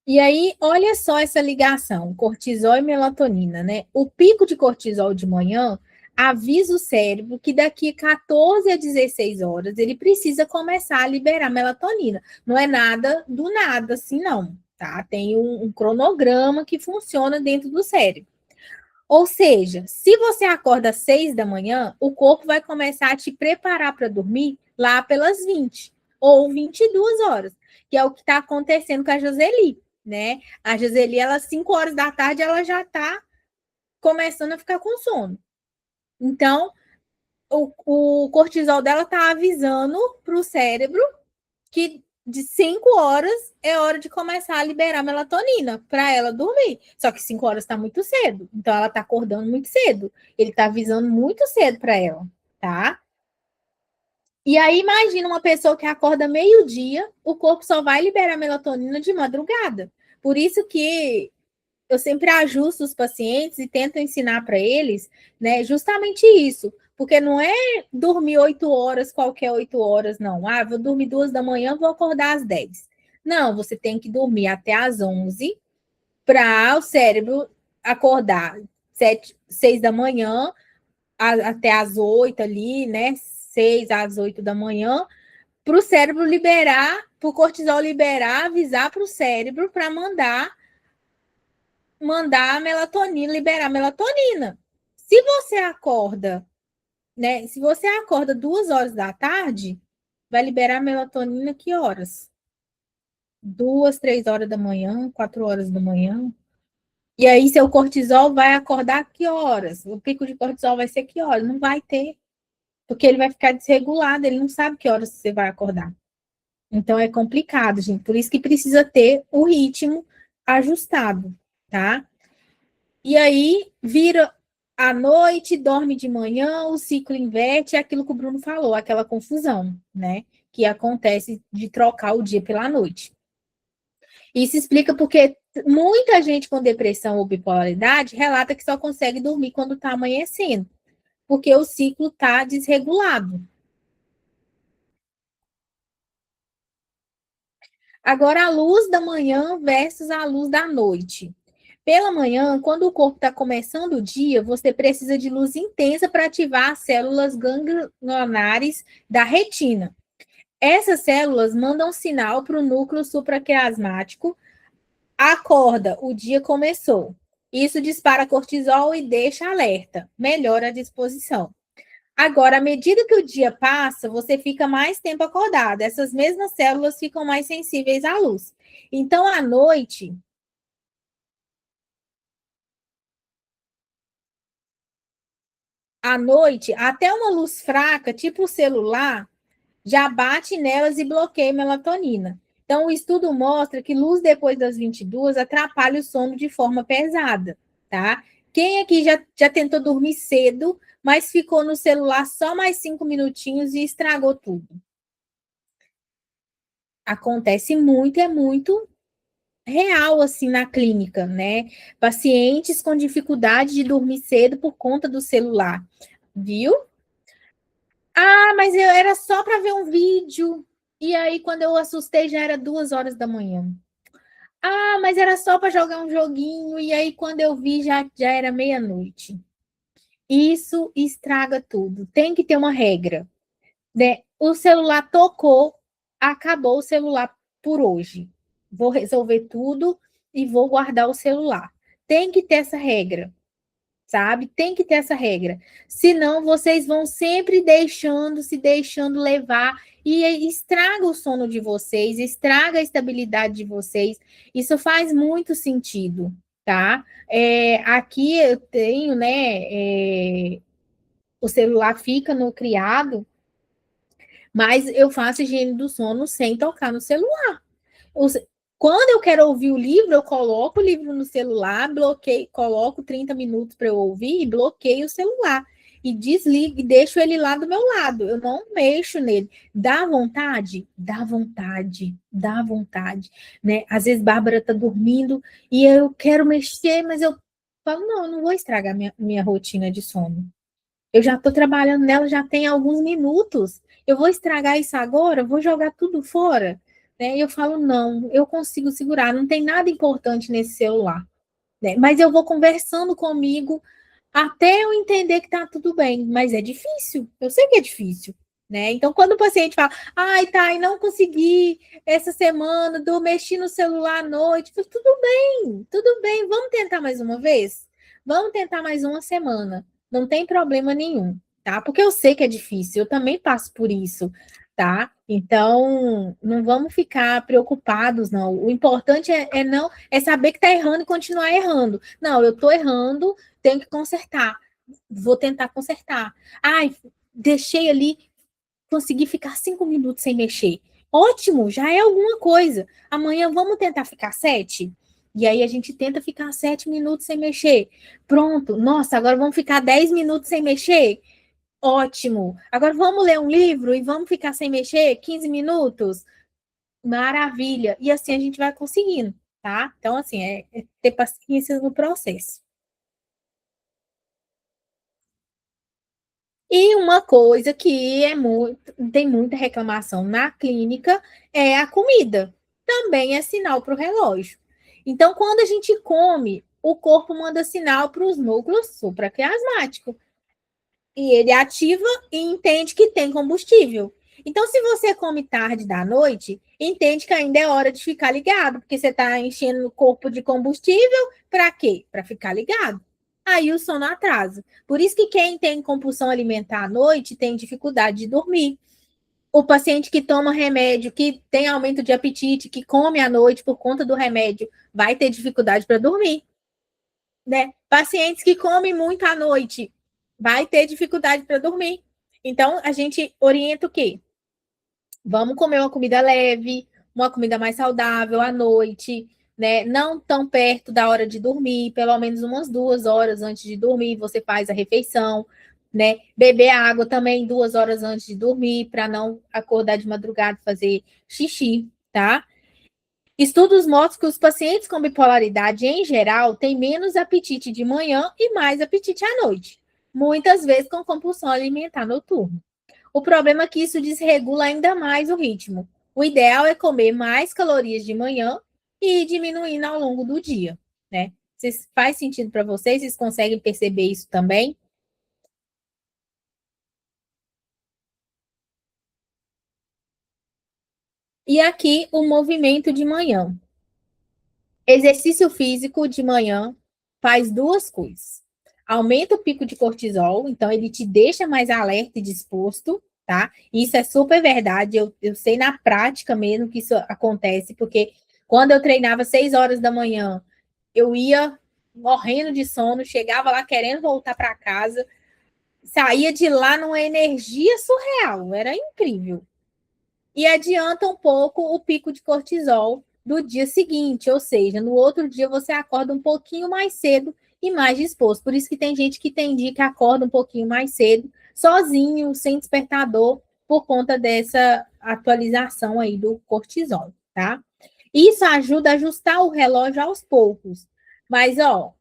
E aí, olha só essa ligação, cortisol e melatonina, né? O pico de cortisol de manhã avisa o cérebro que daqui a 14 a 16 horas ele precisa começar a liberar melatonina. Não é nada do nada assim, não, tá? Tem um cronograma que funciona dentro do cérebro. Ou seja, se você acorda às 6 da manhã, o corpo vai começar a te preparar para dormir lá pelas 20 ou 22 horas, que é o que está acontecendo com a Joseli, né? A Joseli, ela, às 5 horas da tarde, ela já está começando a ficar com sono. Então, o cortisol dela está avisando para o cérebro que de 5 horas é hora de começar a liberar melatonina para ela dormir. Só que 5 horas está muito cedo, então ela está acordando muito cedo. Ele está avisando muito cedo para ela, tá? E aí imagina uma pessoa que acorda meio-dia, o corpo só vai liberar melatonina de madrugada. Por isso que eu sempre ajusto os pacientes e tento ensinar para eles, né, justamente isso. Porque não é dormir 8 horas, qualquer 8 horas, não. Vou dormir 2 da manhã, vou acordar às 10. Não, você tem que dormir até às 11 para o cérebro acordar 6 da manhã até às 8 ali, né? 6 às 8 da manhã, para o cérebro liberar, para o cortisol liberar, avisar para o cérebro para mandar a melatonina, liberar a melatonina. Se você acorda, né? Se você acorda 2 horas da tarde, vai liberar a melatonina que horas? 2, 3 horas da manhã, 4 horas da manhã. E aí, seu cortisol vai acordar que horas? O pico de cortisol vai ser que horas? Não vai ter, porque ele vai ficar desregulado, ele não sabe que horas você vai acordar. Então é complicado, gente. Por isso que precisa ter o ritmo ajustado, tá? E aí vira à noite, dorme de manhã, o ciclo inverte, é aquilo que o Bruno falou, aquela confusão, né? Que acontece de trocar o dia pela noite. Isso explica porque muita gente com depressão ou bipolaridade relata que só consegue dormir quando está amanhecendo, porque o ciclo está desregulado. Agora, a luz da manhã versus a luz da noite. Pela manhã, quando o corpo está começando o dia, você precisa de luz intensa para ativar as células ganglionares da retina. Essas células mandam sinal para o núcleo supraquiasmático. Acorda, o dia começou. Isso dispara cortisol e deixa alerta, melhora a disposição. Agora, à medida que o dia passa, você fica mais tempo acordado. Essas mesmas células ficam mais sensíveis à luz. Então, à noite, até uma luz fraca, tipo o celular, já bate nelas e bloqueia a melatonina. Então, o estudo mostra que luz depois das 22 atrapalha o sono de forma pesada, tá? Quem aqui já tentou dormir cedo, mas ficou no celular só mais 5 minutinhos e estragou tudo? Acontece muito, é muito real assim na clínica, né? Pacientes com dificuldade de dormir cedo por conta do celular, viu? Mas eu era só para ver um vídeo. E aí, quando eu assustei, já era 2 horas da manhã. Mas era só para jogar um joguinho. E aí, quando eu vi, já era meia-noite. Isso estraga tudo. Tem que ter uma regra, né? O celular tocou, acabou o celular por hoje. Vou resolver tudo e vou guardar o celular. Tem que ter essa regra, sabe? Tem que ter essa regra. Senão, vocês vão sempre se deixando levar e estraga o sono de vocês, estraga a estabilidade de vocês. Isso faz muito sentido, tá? Aqui eu tenho, né? O celular fica no criado, mas eu faço higiene do sono sem tocar no celular. Quando eu quero ouvir o livro, eu coloco o livro no celular, bloqueio, coloco 30 minutos para eu ouvir e bloqueio o celular. E desligo e deixo ele lá do meu lado. Eu não mexo nele. Dá vontade? Dá vontade. Dá vontade. Né? Às vezes Bárbara está dormindo e eu quero mexer, mas eu falo, não, eu não vou estragar minha rotina de sono. Eu já estou trabalhando nela já tem alguns minutos. Eu vou estragar isso agora? Vou jogar tudo fora? Né? E eu falo, não, eu consigo segurar, não tem nada importante nesse celular. Né? Mas eu vou conversando comigo até eu entender que está tudo bem. Mas é difícil, eu sei que é difícil. Né? Então, quando o paciente fala, ai, tá, e não consegui essa semana, mexi no celular à noite, tudo bem, vamos tentar mais uma vez? Vamos tentar mais uma semana. Não tem problema nenhum, tá? Porque eu sei que é difícil, eu também passo por isso, tá? Então, não vamos ficar preocupados, não. O importante não é saber que está errando e continuar errando. Não, eu estou errando, tenho que consertar. Vou tentar consertar. Ai, deixei ali, consegui ficar 5 minutos sem mexer. Ótimo, já é alguma coisa. Amanhã vamos tentar ficar 7? E aí a gente tenta ficar 7 minutos sem mexer. Pronto. Nossa, agora vamos ficar 10 minutos sem mexer? Ótimo. Agora vamos ler um livro e vamos ficar sem mexer 15 minutos? Maravilha. E assim a gente vai conseguindo, tá? Então, assim, é ter paciência no processo. E uma coisa que tem muita reclamação na clínica é a comida. Também é sinal para o relógio. Então, quando a gente come, o corpo manda sinal para os núcleos supraquiasmáticos. E ele ativa e entende que tem combustível. Então, se você come tarde da noite, entende que ainda é hora de ficar ligado, porque você está enchendo o corpo de combustível para quê? Para ficar ligado. Aí o sono atrasa. Por isso que quem tem compulsão alimentar à noite tem dificuldade de dormir. O paciente que toma remédio, que tem aumento de apetite, que come à noite por conta do remédio, vai ter dificuldade para dormir. Né? Pacientes que comem muito à noite, vai ter dificuldade para dormir. Então, a gente orienta o quê? Vamos comer uma comida leve, uma comida mais saudável à noite, né? Não tão perto da hora de dormir, pelo menos umas 2 horas antes de dormir, você faz a refeição, né? Beber água também 2 horas antes de dormir, para não acordar de madrugada e fazer xixi, tá? Estudos mostram que os pacientes com bipolaridade, em geral, têm menos apetite de manhã e mais apetite à noite, muitas vezes com compulsão alimentar noturna. O problema é que isso desregula ainda mais o ritmo. O ideal é comer mais calorias de manhã e ir diminuindo ao longo do dia, né? Faz sentido para vocês? Vocês conseguem perceber isso também? E aqui o movimento de manhã. Exercício físico de manhã faz duas coisas. Aumenta o pico de cortisol, então ele te deixa mais alerta e disposto, tá? Isso é super verdade. Eu sei na prática mesmo que isso acontece, porque quando eu treinava 6 horas da manhã, eu ia morrendo de sono, chegava lá querendo voltar para casa, saía de lá numa energia surreal, era incrível. E adianta um pouco o pico de cortisol do dia seguinte, ou seja, no outro dia você acorda um pouquinho mais cedo e mais disposto. Por isso que tem gente que tem dia que acorda um pouquinho mais cedo, sozinho, sem despertador, por conta dessa atualização aí do cortisol, tá? Isso ajuda a ajustar o relógio aos poucos. Mas, ó,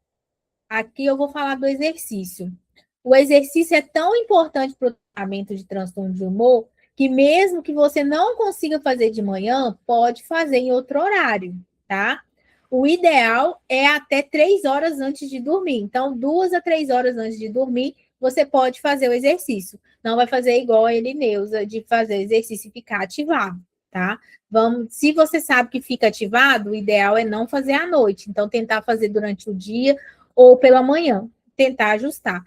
aqui eu vou falar do exercício. O exercício é tão importante para o tratamento de transtorno de humor que mesmo que você não consiga fazer de manhã, pode fazer em outro horário, tá? O ideal é até 3 horas antes de dormir. Então, 2 a 3 horas antes de dormir, você pode fazer o exercício. Não vai fazer igual a Elineusa, de fazer exercício e ficar ativado, tá? Vamos, se você sabe que fica ativado, o ideal é não fazer à noite. Então, tentar fazer durante o dia ou pela manhã, tentar ajustar.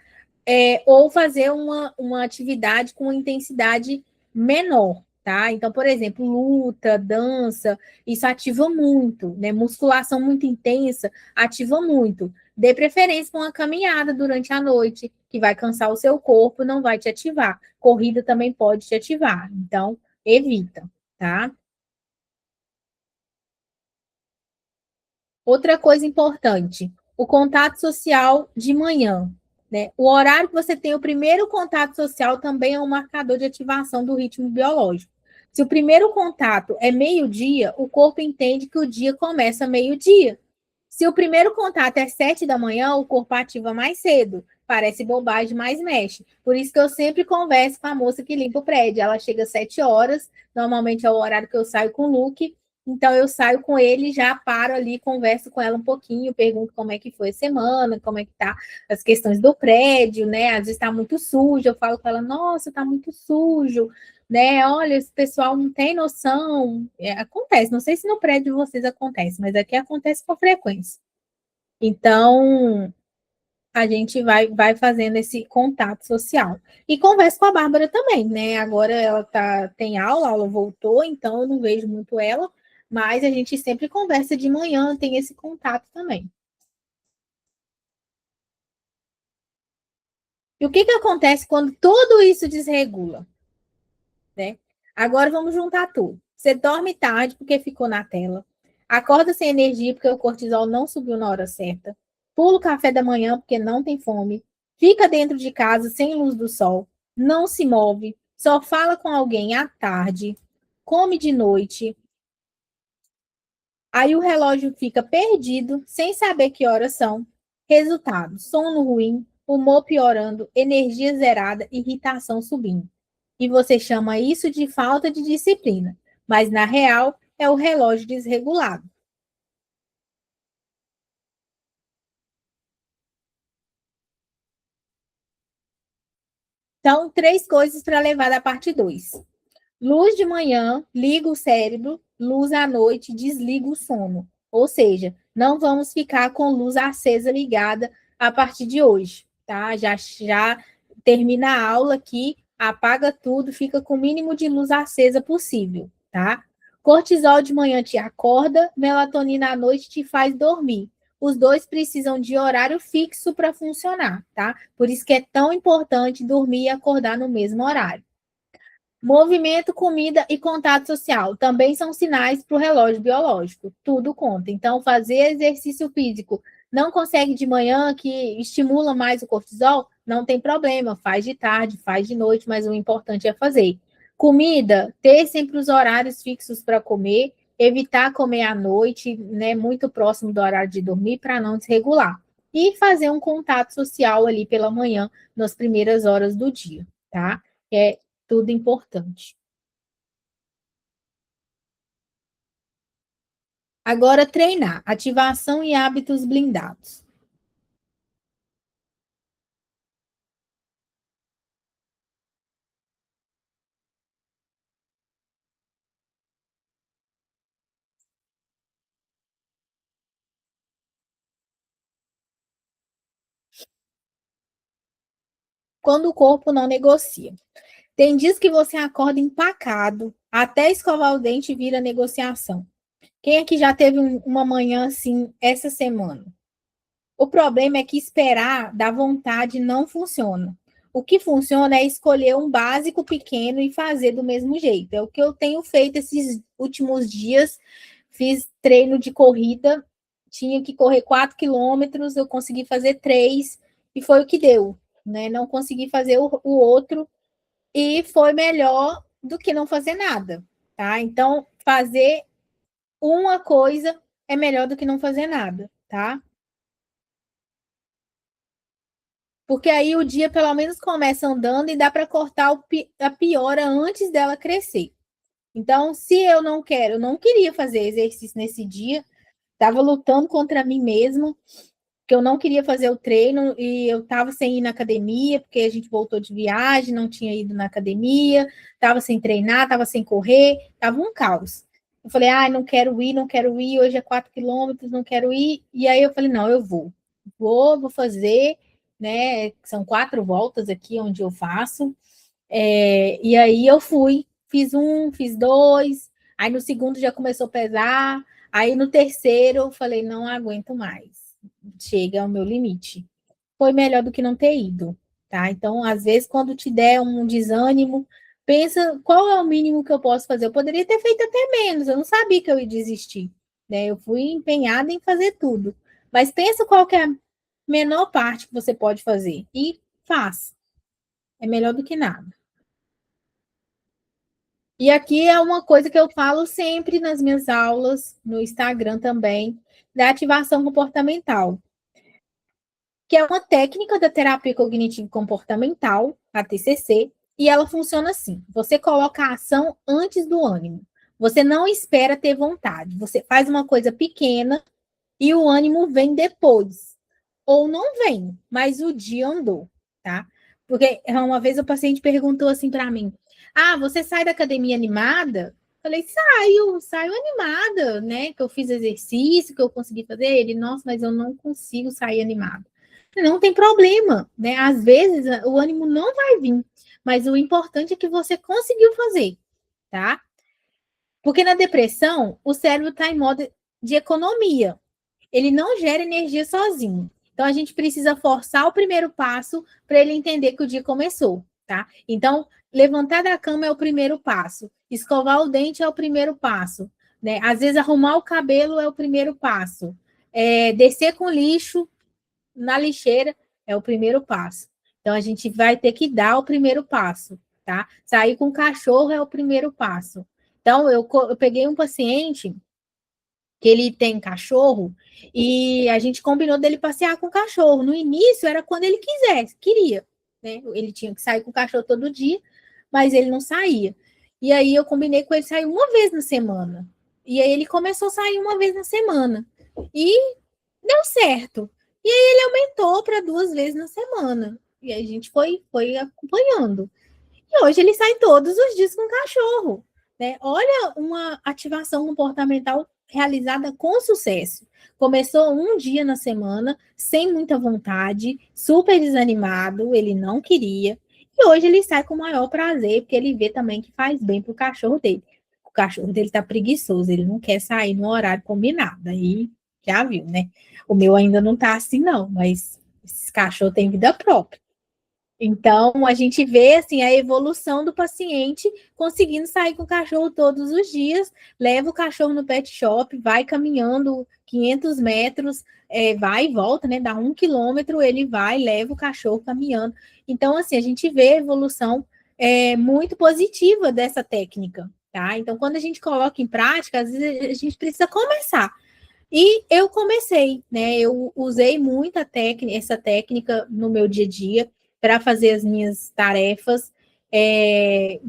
Ou fazer uma atividade com intensidade menor, tá? Então, por exemplo, luta, dança, isso ativa muito, né? Musculação muito intensa ativa muito. Dê preferência para uma caminhada durante a noite, que vai cansar o seu corpo, não vai te ativar. Corrida também pode te ativar, então evita, tá? Outra coisa importante, o contato social de manhã. Né? O horário que você tem o primeiro contato social também é um marcador de ativação do ritmo biológico. Se o primeiro contato é meio-dia, o corpo entende que o dia começa meio-dia. Se o primeiro contato é 7 da manhã, o corpo ativa mais cedo. Parece bobagem, mas mexe. Por isso que eu sempre converso com a moça que limpa o prédio. Ela chega às 7 horas, normalmente é o horário que eu saio com o Luke. Então eu saio com ele, já paro ali, converso com ela um pouquinho, pergunto como é que foi a semana, como é que tá as questões do prédio, né? Às vezes está muito sujo, eu falo com ela, nossa, tá muito sujo, né? Olha, esse pessoal não tem noção. Acontece, não sei se no prédio de vocês acontece, mas aqui acontece com frequência. Então, a gente vai fazendo esse contato social. E converso com a Bárbara também, né? Agora ela tem aula voltou, então eu não vejo muito ela, mas a gente sempre conversa de manhã, tem esse contato também. E o que acontece quando tudo isso desregula? Né? Agora vamos juntar tudo. Você dorme tarde porque ficou na tela. Acorda sem energia porque o cortisol não subiu na hora certa. Pula o café da manhã porque não tem fome. Fica dentro de casa sem luz do sol. Não se move. Só fala com alguém à tarde. Come de noite. Aí o relógio fica perdido, sem saber que horas são. Resultado: sono ruim, humor piorando, energia zerada, irritação subindo. E você chama isso de falta de disciplina, mas na real é o relógio desregulado. Então, três coisas para levar da parte 2. Luz de manhã, liga o cérebro, luz à noite, desliga o sono. Ou seja, não vamos ficar com luz acesa ligada a partir de hoje, tá? Já termina a aula aqui, apaga tudo, fica com o mínimo de luz acesa possível, tá? Cortisol de manhã te acorda, melatonina à noite te faz dormir. Os dois precisam de horário fixo para funcionar, tá? Por isso que é tão importante dormir e acordar no mesmo horário. Movimento, comida e contato social também são sinais para o relógio biológico. Tudo conta. Então, fazer exercício físico não consegue de manhã, que estimula mais o cortisol, não tem problema. Faz de tarde, faz de noite, mas o importante é fazer. Comida, ter sempre os horários fixos para comer, evitar comer à noite, né, muito próximo do horário de dormir, para não desregular. E fazer um contato social ali pela manhã, nas primeiras horas do dia, tá? É tudo importante. Agora, treinar. Ativação e hábitos blindados. Quando o corpo não negocia. Tem dias que você acorda empacado, até escovar o dente vira negociação. Quem aqui já teve uma manhã assim essa semana? O problema é que esperar da vontade não funciona. O que funciona é escolher um básico pequeno e fazer do mesmo jeito. É o que eu tenho feito esses últimos dias. Fiz treino de corrida, tinha que correr 4 quilômetros, eu consegui fazer 3 e foi o que deu. Né? Não consegui fazer o outro e foi melhor do que não fazer nada. Tá? Então, fazer uma coisa é melhor do que não fazer nada. Tá? Porque aí o dia pelo menos começa andando e dá para cortar a piora antes dela crescer. Então, se eu não quero, eu não queria fazer exercício nesse dia, estava lutando contra mim mesmo, que eu não queria fazer o treino e eu estava sem ir na academia, porque a gente voltou de viagem, não tinha ido na academia, estava sem treinar, estava sem correr, estava um caos. Eu falei, não quero ir, não quero ir, hoje é 4 quilômetros, não quero ir. E aí eu falei, não, eu vou. Vou fazer, né? São 4 voltas aqui onde eu faço. E aí eu fui, fiz um, fiz dois, aí no segundo já começou a pesar, aí no terceiro eu falei, não aguento mais, chega ao meu limite. Foi melhor do que não ter ido, tá? Então, às vezes, quando te der um desânimo, pensa qual é o mínimo que eu posso fazer. Eu poderia ter feito até menos, eu não sabia que eu ia desistir, né? Eu fui empenhada em fazer tudo. Mas pensa qual que é a menor parte que você pode fazer e faz. É melhor do que nada. E aqui é uma coisa que eu falo sempre nas minhas aulas, no Instagram também, da ativação comportamental, que é uma técnica da terapia cognitivo comportamental, a TCC, e ela funciona assim: você coloca a ação antes do ânimo. Você não espera ter vontade, você faz uma coisa pequena e o ânimo vem depois. Ou não vem, mas o dia andou, tá? Porque uma vez o paciente perguntou assim para mim: você sai da academia animada? Falei, saio animada, né? Que eu fiz exercício, que eu consegui fazer. Ele, nossa, mas eu não consigo sair animado. Não tem problema, né? Às vezes o ânimo não vai vir, mas o importante é que você conseguiu fazer, tá? Porque na depressão, o cérebro está em modo de economia. Ele não gera energia sozinho. Então, a gente precisa forçar o primeiro passo para ele entender que o dia começou, tá? Então, levantar da cama é o primeiro passo. Escovar o dente é o primeiro passo, né? Às vezes, arrumar o cabelo é o primeiro passo. Descer com lixo na lixeira é o primeiro passo. Então, a gente vai ter que dar o primeiro passo, tá? Sair com o cachorro é o primeiro passo. Então, eu peguei um paciente que ele tem cachorro e a gente combinou dele passear com o cachorro. No início era quando ele queria, né? Ele tinha que sair com o cachorro todo dia, mas ele não saía. E aí eu combinei com ele sair uma vez na semana. E aí ele começou a sair uma vez na semana. E deu certo. E aí ele aumentou para 2 vezes na semana. E a gente foi acompanhando. E hoje ele sai todos os dias com o cachorro. Né? Olha uma ativação comportamental realizada com sucesso. Começou um dia na semana, sem muita vontade, super desanimado, ele não queria. E hoje ele sai com o maior prazer, porque ele vê também que faz bem para o cachorro dele. O cachorro dele está preguiçoso, ele não quer sair no horário combinado. Aí já viu, né? O meu ainda não está assim, não, mas esses cachorros têm vida própria. Então, a gente vê assim a evolução do paciente conseguindo sair com o cachorro todos os dias, leva o cachorro no pet shop, vai caminhando 500 metros, vai e volta, né? Dá 1 quilômetro, ele vai, leva o cachorro caminhando. Então, assim, a gente vê a evolução muito positiva dessa técnica, tá? Então, quando a gente coloca em prática, às vezes a gente precisa começar. E eu comecei, né? Eu usei muito essa técnica no meu dia a dia para fazer as minhas tarefas,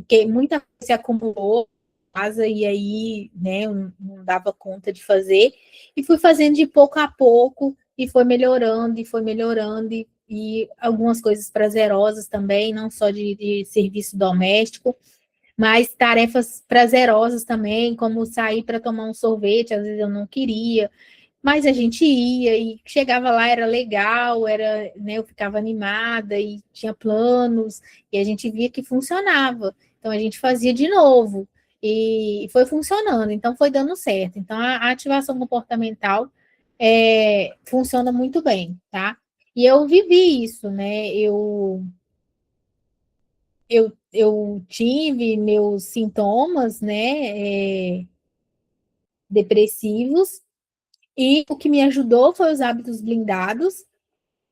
que muita coisa se acumulou em casa e aí, né, eu não dava conta de fazer. E fui fazendo de pouco a pouco e foi melhorando, e algumas coisas prazerosas também, não só de serviço doméstico, mas tarefas prazerosas também, como sair para tomar um sorvete, às vezes eu não queria, mas a gente ia e chegava lá, era legal, né, eu ficava animada e tinha planos, e a gente via que funcionava. Então a gente fazia de novo e foi funcionando, então foi dando certo. Então a ativação comportamental funciona muito bem, tá? E eu vivi isso, né? Eu tive meus sintomas, né, depressivos, e o que me ajudou foi os hábitos blindados,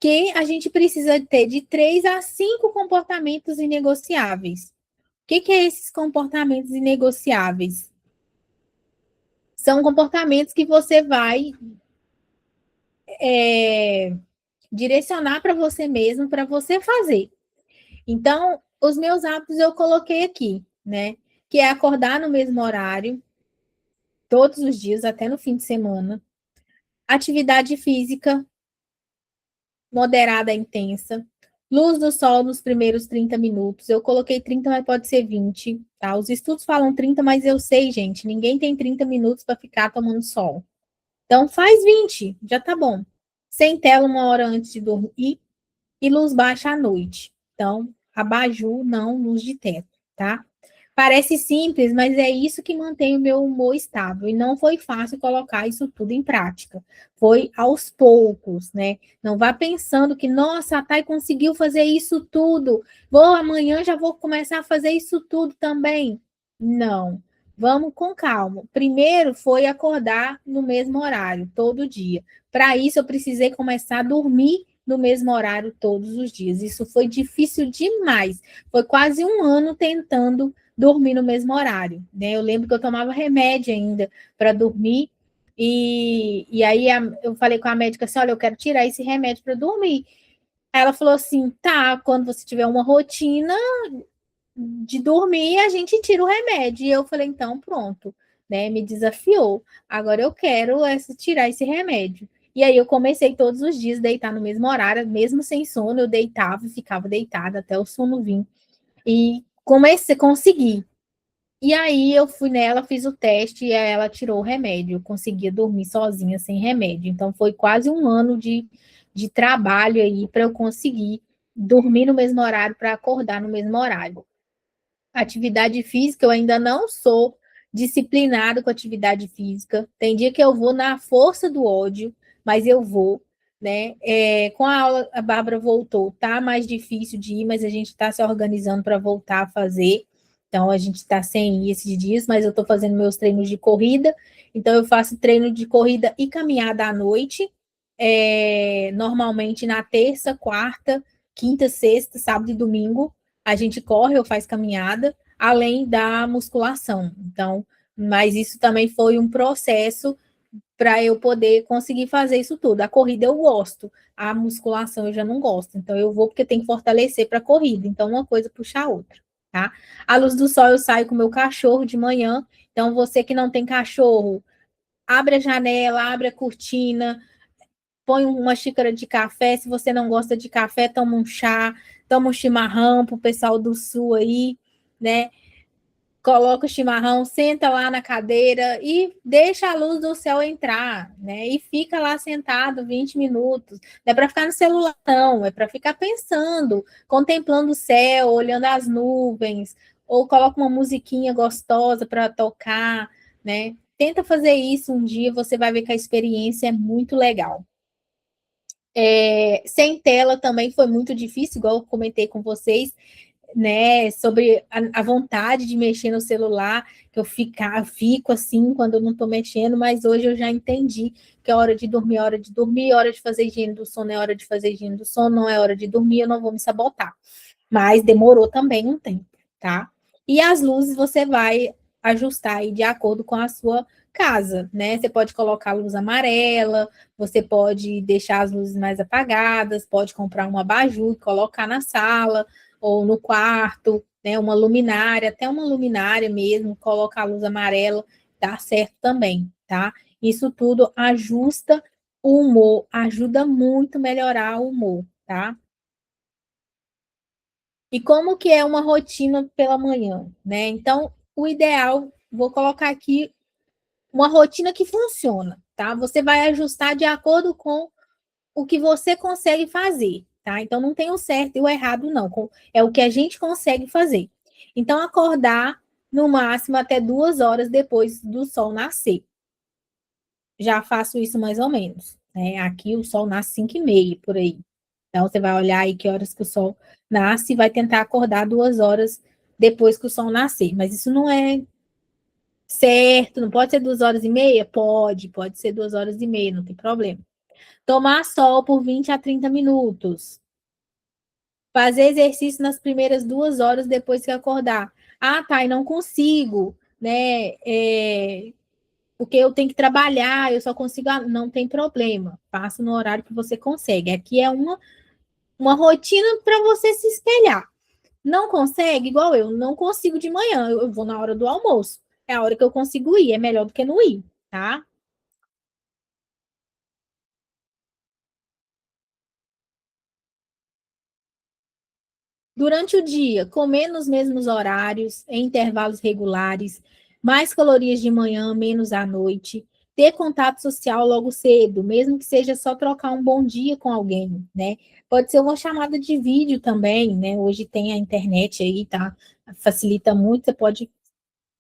que a gente precisa ter de 3 a 5 comportamentos inegociáveis. O que é esses comportamentos inegociáveis? São comportamentos que você vai direcionar para você mesmo, para você fazer. Então, os meus hábitos eu coloquei aqui, né? Que é acordar no mesmo horário, todos os dias, até no fim de semana. Atividade física, moderada a intensa. Luz do sol nos primeiros 30 minutos. Eu coloquei 30, mas pode ser 20, tá? Os estudos falam 30, mas eu sei, gente, ninguém tem 30 minutos para ficar tomando sol. Então faz 20, já tá bom. Sem tela 1 hora antes de dormir e luz baixa à noite. Então, abajur, não luz de teto, tá? Parece simples, mas é isso que mantém o meu humor estável. E não foi fácil colocar isso tudo em prática. Foi aos poucos, né? Não vá pensando que, nossa, a Thay conseguiu fazer isso tudo. Vou amanhã já vou começar a fazer isso tudo também. Não. Vamos com calma. Primeiro foi acordar no mesmo horário, todo dia. Para isso, eu precisei começar a dormir no mesmo horário todos os dias. Isso foi difícil demais. Foi quase um ano tentando dormir no mesmo horário, né? Eu lembro que eu tomava remédio ainda para dormir, e aí eu falei com a médica assim: olha, eu quero tirar esse remédio para dormir. Aí ela falou assim: tá, quando você tiver uma rotina de dormir, a gente tira o remédio. E eu falei: então, pronto, né? Me desafiou. Agora eu quero tirar esse remédio. E aí eu comecei todos os dias a deitar no mesmo horário, mesmo sem sono, eu deitava e ficava deitada até o sono vir. E comecei, consegui. E aí eu fui nela, fiz o teste e aí ela tirou o remédio. Eu conseguia dormir sozinha sem remédio. Então foi quase um ano de trabalho aí para eu conseguir dormir no mesmo horário, para acordar no mesmo horário. Atividade física, eu ainda não sou disciplinado com atividade física. Tem dia que eu vou na força do ódio, mas eu vou, né? Com a aula, a Bárbara voltou, tá mais difícil de ir, mas a gente está se organizando para voltar a fazer. Então, a gente está sem ir esses dias, mas eu estou fazendo meus treinos de corrida. Então, eu faço treino de corrida e caminhada à noite, normalmente na terça, quarta, quinta, sexta, sábado e domingo a gente corre ou faz caminhada, além da musculação. Então, mas isso também foi um processo para eu poder conseguir fazer isso tudo. A corrida eu gosto, a musculação eu já não gosto. Então, eu vou porque tem que fortalecer para a corrida. Então, uma coisa puxa a outra, tá? À luz do sol, eu saio com o meu cachorro de manhã. Então, você que não tem cachorro, abre a janela, abre a cortina, põe uma xícara de café. Se você não gosta de café, toma um chá, toma um chimarrão para o pessoal do sul aí, né? Coloca o chimarrão, senta lá na cadeira e deixa a luz do céu entrar, né? E fica lá sentado 20 minutos. Não é para ficar no celular, não, é para ficar pensando, contemplando o céu, olhando as nuvens, ou coloca uma musiquinha gostosa para tocar, né? Tenta fazer isso um dia, você vai ver que a experiência é muito legal. Sem tela também foi muito difícil, igual eu comentei com vocês, né, sobre a vontade de mexer no celular, que fico assim quando eu não estou mexendo, mas hoje eu já entendi que é hora de dormir, hora de fazer higiene do sono, é hora de fazer higiene do sono, não é hora de dormir, eu não vou me sabotar. Mas demorou também um tempo, tá? E as luzes você vai ajustar aí de acordo com a sua casa, né? Você pode colocar luz amarela, você pode deixar as luzes mais apagadas, pode comprar um abajur e colocar na sala ou no quarto, né? Uma luminária, até uma luminária mesmo, colocar a luz amarela, dá certo também, tá? Isso tudo ajusta o humor, ajuda muito a melhorar o humor, tá? E como que é uma rotina pela manhã, né? Então, o ideal, vou colocar aqui uma rotina que funciona, tá? Você vai ajustar de acordo com o que você consegue fazer, tá? Então, não tem o certo e o errado, não. É o que a gente consegue fazer. Então, acordar no máximo até 2 horas depois do sol nascer. Já faço isso mais ou menos, né? Aqui o sol nasce 5h30, por aí. Então, você vai olhar aí que horas que o sol nasce e vai tentar acordar 2 horas depois que o sol nascer. Mas isso não é certo, não pode ser 2 horas e meia? Pode ser 2 horas e meia, não tem problema. Tomar sol por 20 a 30 minutos. Fazer exercício nas primeiras 2 horas depois que acordar. Ah, tá, e não consigo, né? Porque eu tenho que trabalhar, eu só consigo. Não tem problema, faça no horário que você consegue. Aqui é uma rotina para você se espelhar. Não consegue, igual eu, não consigo de manhã, eu vou na hora do almoço. É a hora que eu consigo ir, é melhor do que não ir, tá? Durante o dia, comer nos mesmos horários, em intervalos regulares, mais calorias de manhã, menos à noite, ter contato social logo cedo, mesmo que seja só trocar um bom dia com alguém, né? Pode ser uma chamada de vídeo também, né? Hoje tem a internet aí, tá? Facilita muito, você pode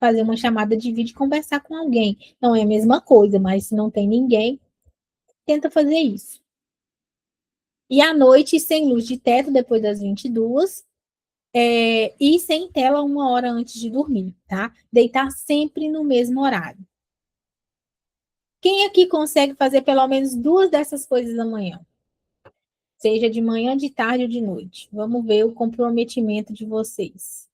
fazer uma chamada de vídeo e conversar com alguém. Não é a mesma coisa, mas se não tem ninguém, tenta fazer isso. E à noite, sem luz de teto, depois das 22, e sem tela 1 hora antes de dormir, tá? Deitar sempre no mesmo horário. Quem aqui consegue fazer pelo menos 2 dessas coisas amanhã? Seja de manhã, de tarde ou de noite. Vamos ver o comprometimento de vocês.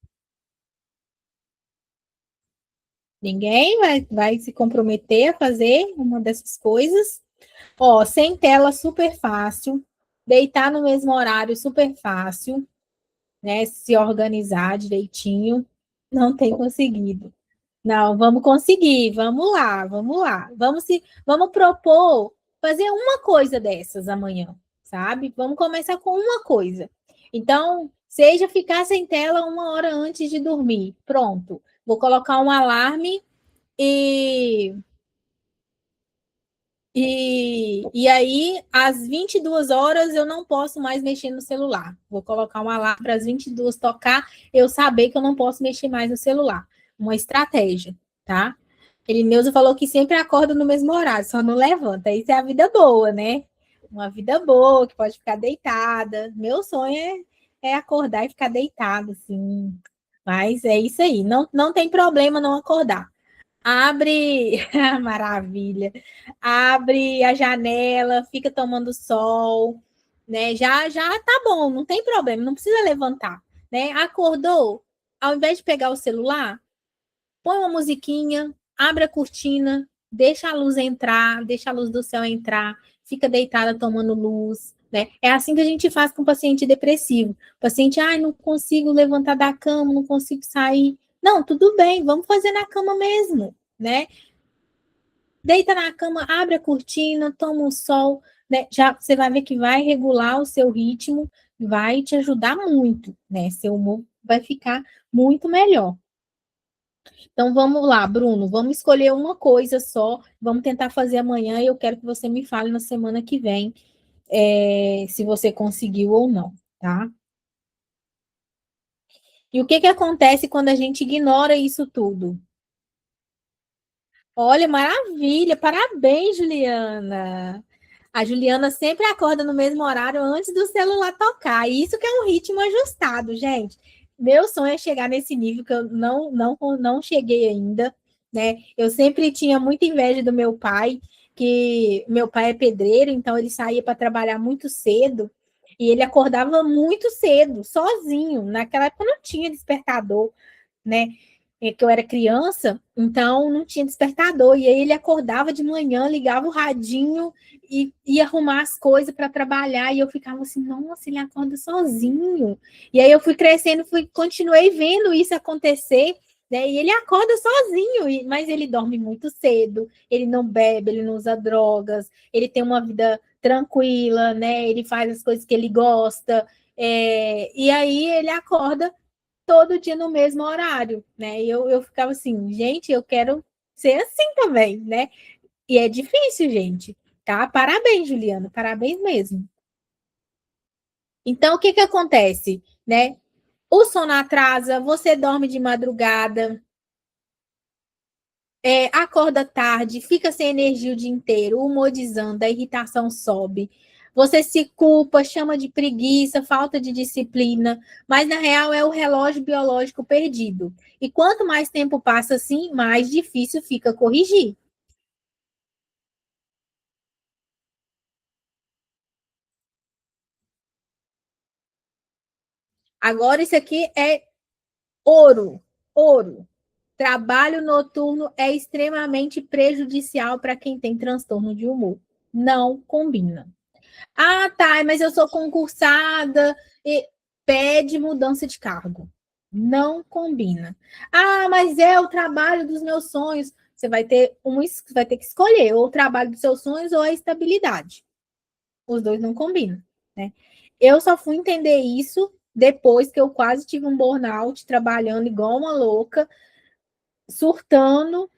Ninguém vai se comprometer a fazer uma dessas coisas? Ó, sem tela, super fácil. Deitar no mesmo horário, super fácil, né? Se organizar direitinho. Não tem conseguido. Não, vamos conseguir, vamos lá, vamos lá. Vamos propor fazer uma coisa dessas amanhã, sabe? Vamos começar com uma coisa. Então, seja ficar sem tela 1 hora antes de dormir. Pronto. Vou colocar um alarme e e aí, às 22 horas, eu não posso mais mexer no celular. Vou colocar um alarme para as 22 tocar, eu saber que eu não posso mexer mais no celular. Uma estratégia, tá? Ele mesmo falou que sempre acorda no mesmo horário, só não levanta. Isso é a vida boa, né? Uma vida boa, que pode ficar deitada. Meu sonho é acordar e ficar deitada, assim. Mas é isso aí. Não tem problema não acordar. Abre, maravilha. Abre a janela, fica tomando sol, né? Já tá bom, não tem problema, não precisa levantar, né? Acordou, ao invés de pegar o celular, põe uma musiquinha, abre a cortina, deixa a luz entrar, deixa a luz do céu entrar, fica deitada tomando luz, né? É assim que a gente faz com o paciente depressivo. O paciente, ai, não consigo levantar da cama, não consigo sair. Não, tudo bem, vamos fazer na cama mesmo, né? Deita na cama, abre a cortina, toma um sol, né? Já você vai ver que vai regular o seu ritmo, vai te ajudar muito, né? Seu humor vai ficar muito melhor. Então vamos lá, Bruno, vamos escolher uma coisa só, vamos tentar fazer amanhã e eu quero que você me fale na semana que vem, se você conseguiu ou não, tá? E o que que acontece quando a gente ignora isso tudo? Olha, maravilha! Parabéns, Juliana! A Juliana sempre acorda no mesmo horário antes do celular tocar. E isso que é um ritmo ajustado, gente. Meu sonho é chegar nesse nível que eu não cheguei ainda, né? Eu sempre tinha muita inveja do meu pai, que meu pai é pedreiro, então ele saía para trabalhar muito cedo e ele acordava muito cedo, sozinho. Naquela época não tinha despertador, né? Que eu era criança, então não tinha despertador. E aí ele acordava de manhã, ligava o radinho e ia arrumar as coisas para trabalhar. E eu ficava assim, nossa, ele acorda sozinho. E aí eu fui crescendo, continuei vendo isso acontecer. Né? E ele acorda sozinho, mas ele dorme muito cedo, ele não bebe, ele não usa drogas, ele tem uma vida tranquila, né? Ele faz as coisas que ele gosta. E aí ele acorda todo dia no mesmo horário, né? E eu ficava assim, gente, eu quero ser assim também, né? E é difícil, gente, tá? Parabéns, Juliana, parabéns mesmo. Então, o que que acontece, né? O sono atrasa, você dorme de madrugada, acorda tarde, fica sem energia o dia inteiro, o humor desanda, a irritação sobe. Você se culpa, chama de preguiça, falta de disciplina, mas na real é o relógio biológico perdido. E quanto mais tempo passa assim, mais difícil fica corrigir. Agora, isso aqui é ouro, ouro. Trabalho noturno é extremamente prejudicial para quem tem transtorno de humor. Não combina. Ah, tá, mas eu sou concursada e pede mudança de cargo. Não combina. Ah, mas é o trabalho dos meus sonhos. Você vai ter que escolher ou o trabalho dos seus sonhos ou a estabilidade. Os dois não combinam, né? Eu só fui entender isso depois que eu quase tive um burnout, trabalhando igual uma louca, surtando,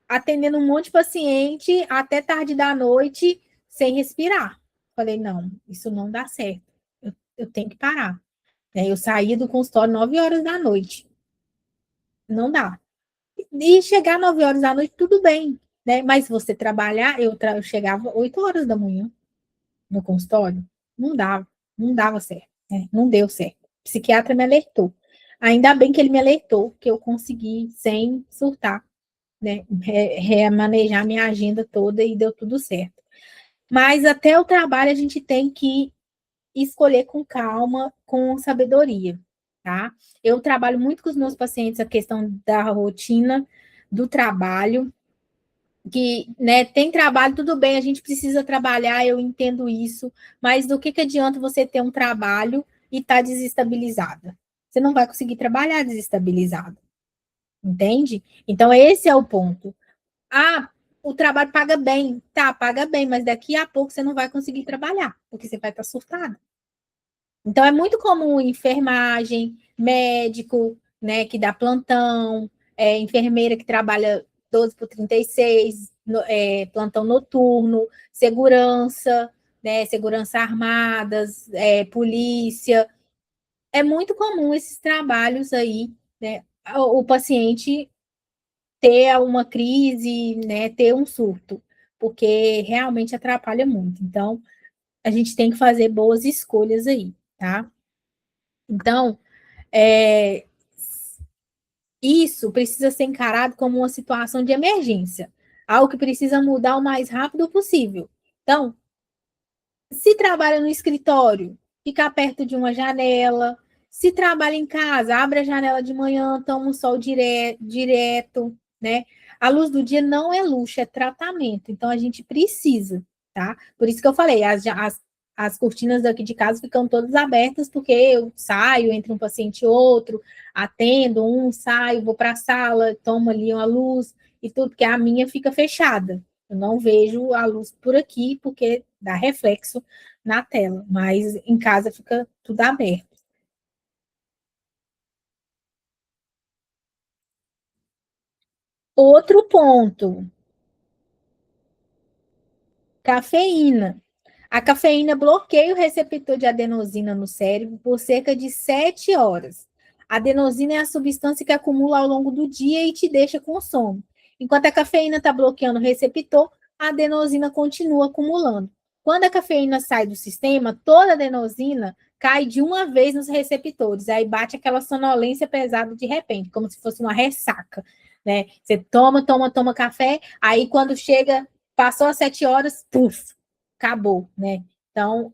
atendendo um monte de paciente até tarde da noite, sem respirar. Falei, não, isso não dá certo. Eu tenho que parar. Eu saía do consultório 9 horas da noite. Não dá. E chegar 9 horas da noite, tudo bem. Né? Mas você trabalhar, eu chegava 8 horas da manhã no consultório. Não dava, não dava certo. Né? Não deu certo. O psiquiatra me alertou. Ainda bem que ele me alertou, que eu consegui sem surtar, né? Remanejar minha agenda toda e deu tudo certo. Mas até o trabalho a gente tem que escolher com calma, com sabedoria, tá? Eu trabalho muito com os meus pacientes a questão da rotina, do trabalho, que, né, tem trabalho, tudo bem, a gente precisa trabalhar, eu entendo isso, mas do que adianta você ter um trabalho e estar desestabilizada? Você não vai conseguir trabalhar desestabilizado, entende? Então, esse é o ponto. Ah, o trabalho paga bem, tá, paga bem, mas daqui a pouco você não vai conseguir trabalhar, porque você vai estar surtado. Então, é muito comum enfermagem, médico, né, que dá plantão, enfermeira que trabalha 12 por 36, plantão noturno, segurança, né, segurança armadas, polícia. É muito comum esses trabalhos aí, né, o paciente ter uma crise, né, ter um surto, porque realmente atrapalha muito. Então, a gente tem que fazer boas escolhas aí, tá? Então, é, isso precisa ser encarado como uma situação de emergência, algo que precisa mudar o mais rápido possível. Então, se trabalha no escritório, fica perto de uma janela. Se trabalha em casa, abre a janela de manhã, toma um sol direto, né? A luz do dia não é luxo, é tratamento. Então a gente precisa, tá? Por isso que eu falei, as cortinas daqui de casa ficam todas abertas, porque eu saio entre um paciente e outro, atendo um, saio, vou para a sala, tomo ali uma luz e tudo, porque a minha fica fechada. Eu não vejo a luz por aqui, porque dá reflexo na tela, mas em casa fica tudo aberto. Outro ponto, cafeína. A cafeína bloqueia o receptor de adenosina no cérebro por cerca de 7 horas. A adenosina é a substância que acumula ao longo do dia e te deixa com sono. Enquanto a cafeína está bloqueando o receptor, a adenosina continua acumulando. Quando a cafeína sai do sistema, toda a adenosina cai de uma vez nos receptores. Aí bate aquela sonolência pesada de repente, como se fosse uma ressaca. Né? Você toma, toma, toma café, aí quando chega, passou as 7 horas, puf, acabou, né? Então,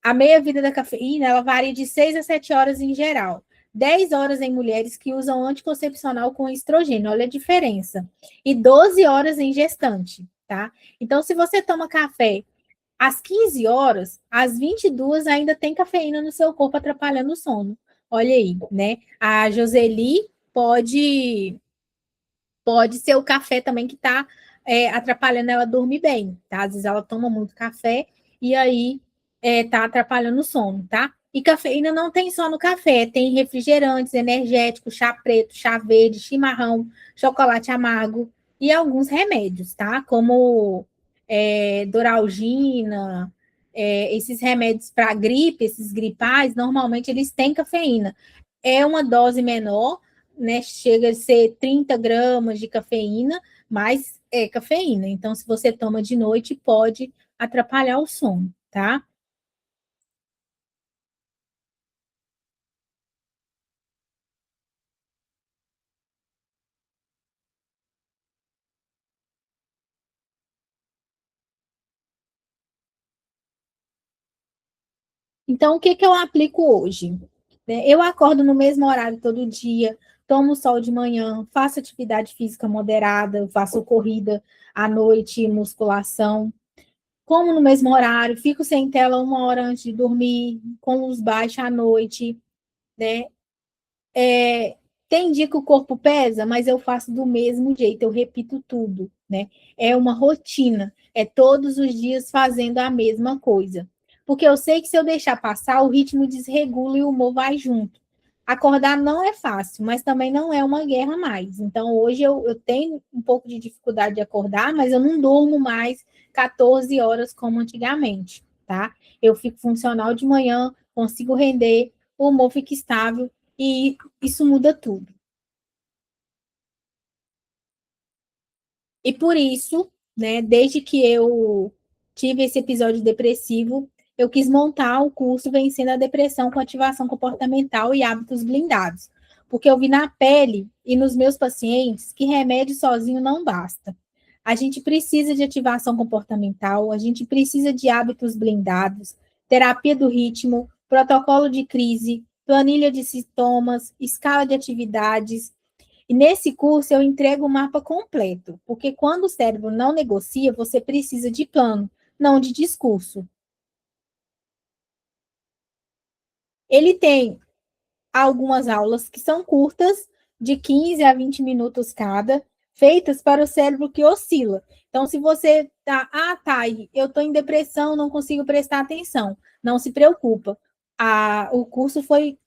a meia-vida da cafeína, ela varia de 6 a 7 horas em geral. 10 horas em mulheres que usam anticoncepcional com estrogênio, olha a diferença. E 12 horas em gestante, tá? Então, se você toma café às 15 horas, às 22 ainda tem cafeína no seu corpo atrapalhando o sono. Olha aí, né? A Joseli pode ser o café também que está atrapalhando ela dormir bem, tá? Às vezes ela toma muito café e aí tá atrapalhando o sono, tá? E cafeína não tem só no café, tem refrigerantes, energéticos, chá preto, chá verde, chimarrão, chocolate amargo e alguns remédios, tá? Como Doralgina, esses remédios para gripe, esses gripais, normalmente eles têm cafeína. É uma dose menor, né? Chega a ser 30 gramas de cafeína, mas é cafeína. Então, se você toma de noite, pode atrapalhar o sono, tá? Então, o que que eu aplico hoje? Eu acordo no mesmo horário todo dia, tomo sol de manhã, faço atividade física moderada, faço corrida à noite, musculação, como no mesmo horário, fico sem tela 1 hora antes de dormir, com luz baixa à noite, né? Tem dia que o corpo pesa, mas eu faço do mesmo jeito, eu repito tudo, né? É uma rotina, é todos os dias fazendo a mesma coisa. Porque eu sei que se eu deixar passar, o ritmo desregula e o humor vai junto. Acordar não é fácil, mas também não é uma guerra mais. Então, hoje eu tenho um pouco de dificuldade de acordar, mas eu não durmo mais 14 horas como antigamente, tá? Eu fico funcional de manhã, consigo render, o humor fica estável e isso muda tudo. E por isso, né, desde que eu tive esse episódio depressivo, eu quis montar o curso Vencendo a Depressão com Ativação Comportamental e Hábitos Blindados, porque eu vi na pele e nos meus pacientes que remédio sozinho não basta. A gente precisa de ativação comportamental, a gente precisa de hábitos blindados, terapia do ritmo, protocolo de crise, planilha de sintomas, escala de atividades, e nesse curso eu entrego o mapa completo, porque quando o cérebro não negocia, você precisa de plano, não de discurso. Ele tem algumas aulas que são curtas, de 15 a 20 minutos cada, feitas para o cérebro que oscila. Então, se você tá, eu estou em depressão, não consigo prestar atenção, não se preocupa. O curso foi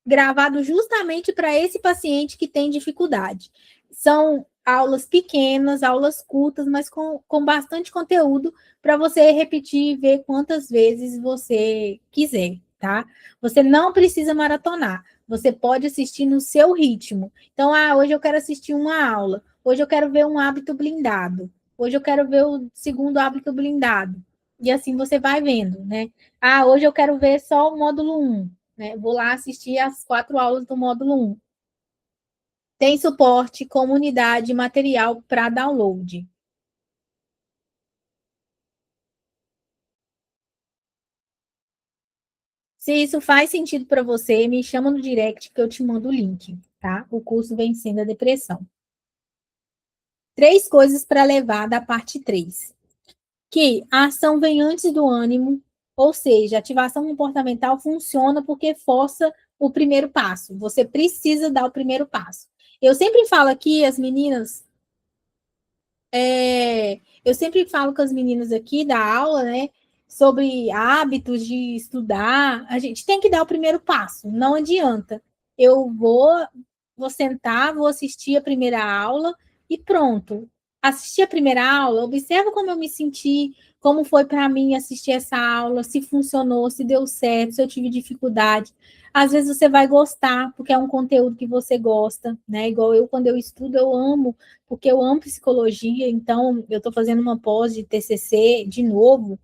gravado justamente para esse paciente que tem dificuldade. São aulas pequenas, aulas curtas, mas com bastante conteúdo para você repetir e ver quantas vezes você quiser, tá? Você não precisa maratonar, você pode assistir no seu ritmo. Então, hoje eu quero assistir uma aula, hoje eu quero ver um hábito blindado, hoje eu quero ver o segundo hábito blindado. E assim você vai vendo, né? Hoje eu quero ver só o módulo um, né? Vou lá assistir as 4 aulas do módulo um. Tem suporte, comunidade, material para download. Se isso faz sentido para você, me chama no direct que eu te mando o link, tá? O curso Vencendo a Depressão. 3 coisas para levar da parte 3. Que a ação vem antes do ânimo, ou seja, a ativação comportamental funciona porque força o primeiro passo. Você precisa dar o primeiro passo. Eu sempre falo aqui, as meninas, eu sempre falo com as meninas aqui da aula, né, sobre hábitos de estudar. A gente tem que dar o primeiro passo, não adianta. Eu vou sentar, vou assistir a primeira aula e pronto. Assistir a primeira aula, observa como eu me senti, como foi para mim assistir essa aula, se funcionou, se deu certo, se eu tive dificuldade. Às vezes você vai gostar, porque é um conteúdo que você gosta, né? Igual eu, quando eu estudo, eu amo porque eu amo psicologia, então eu estou fazendo uma pós de TCC de novo,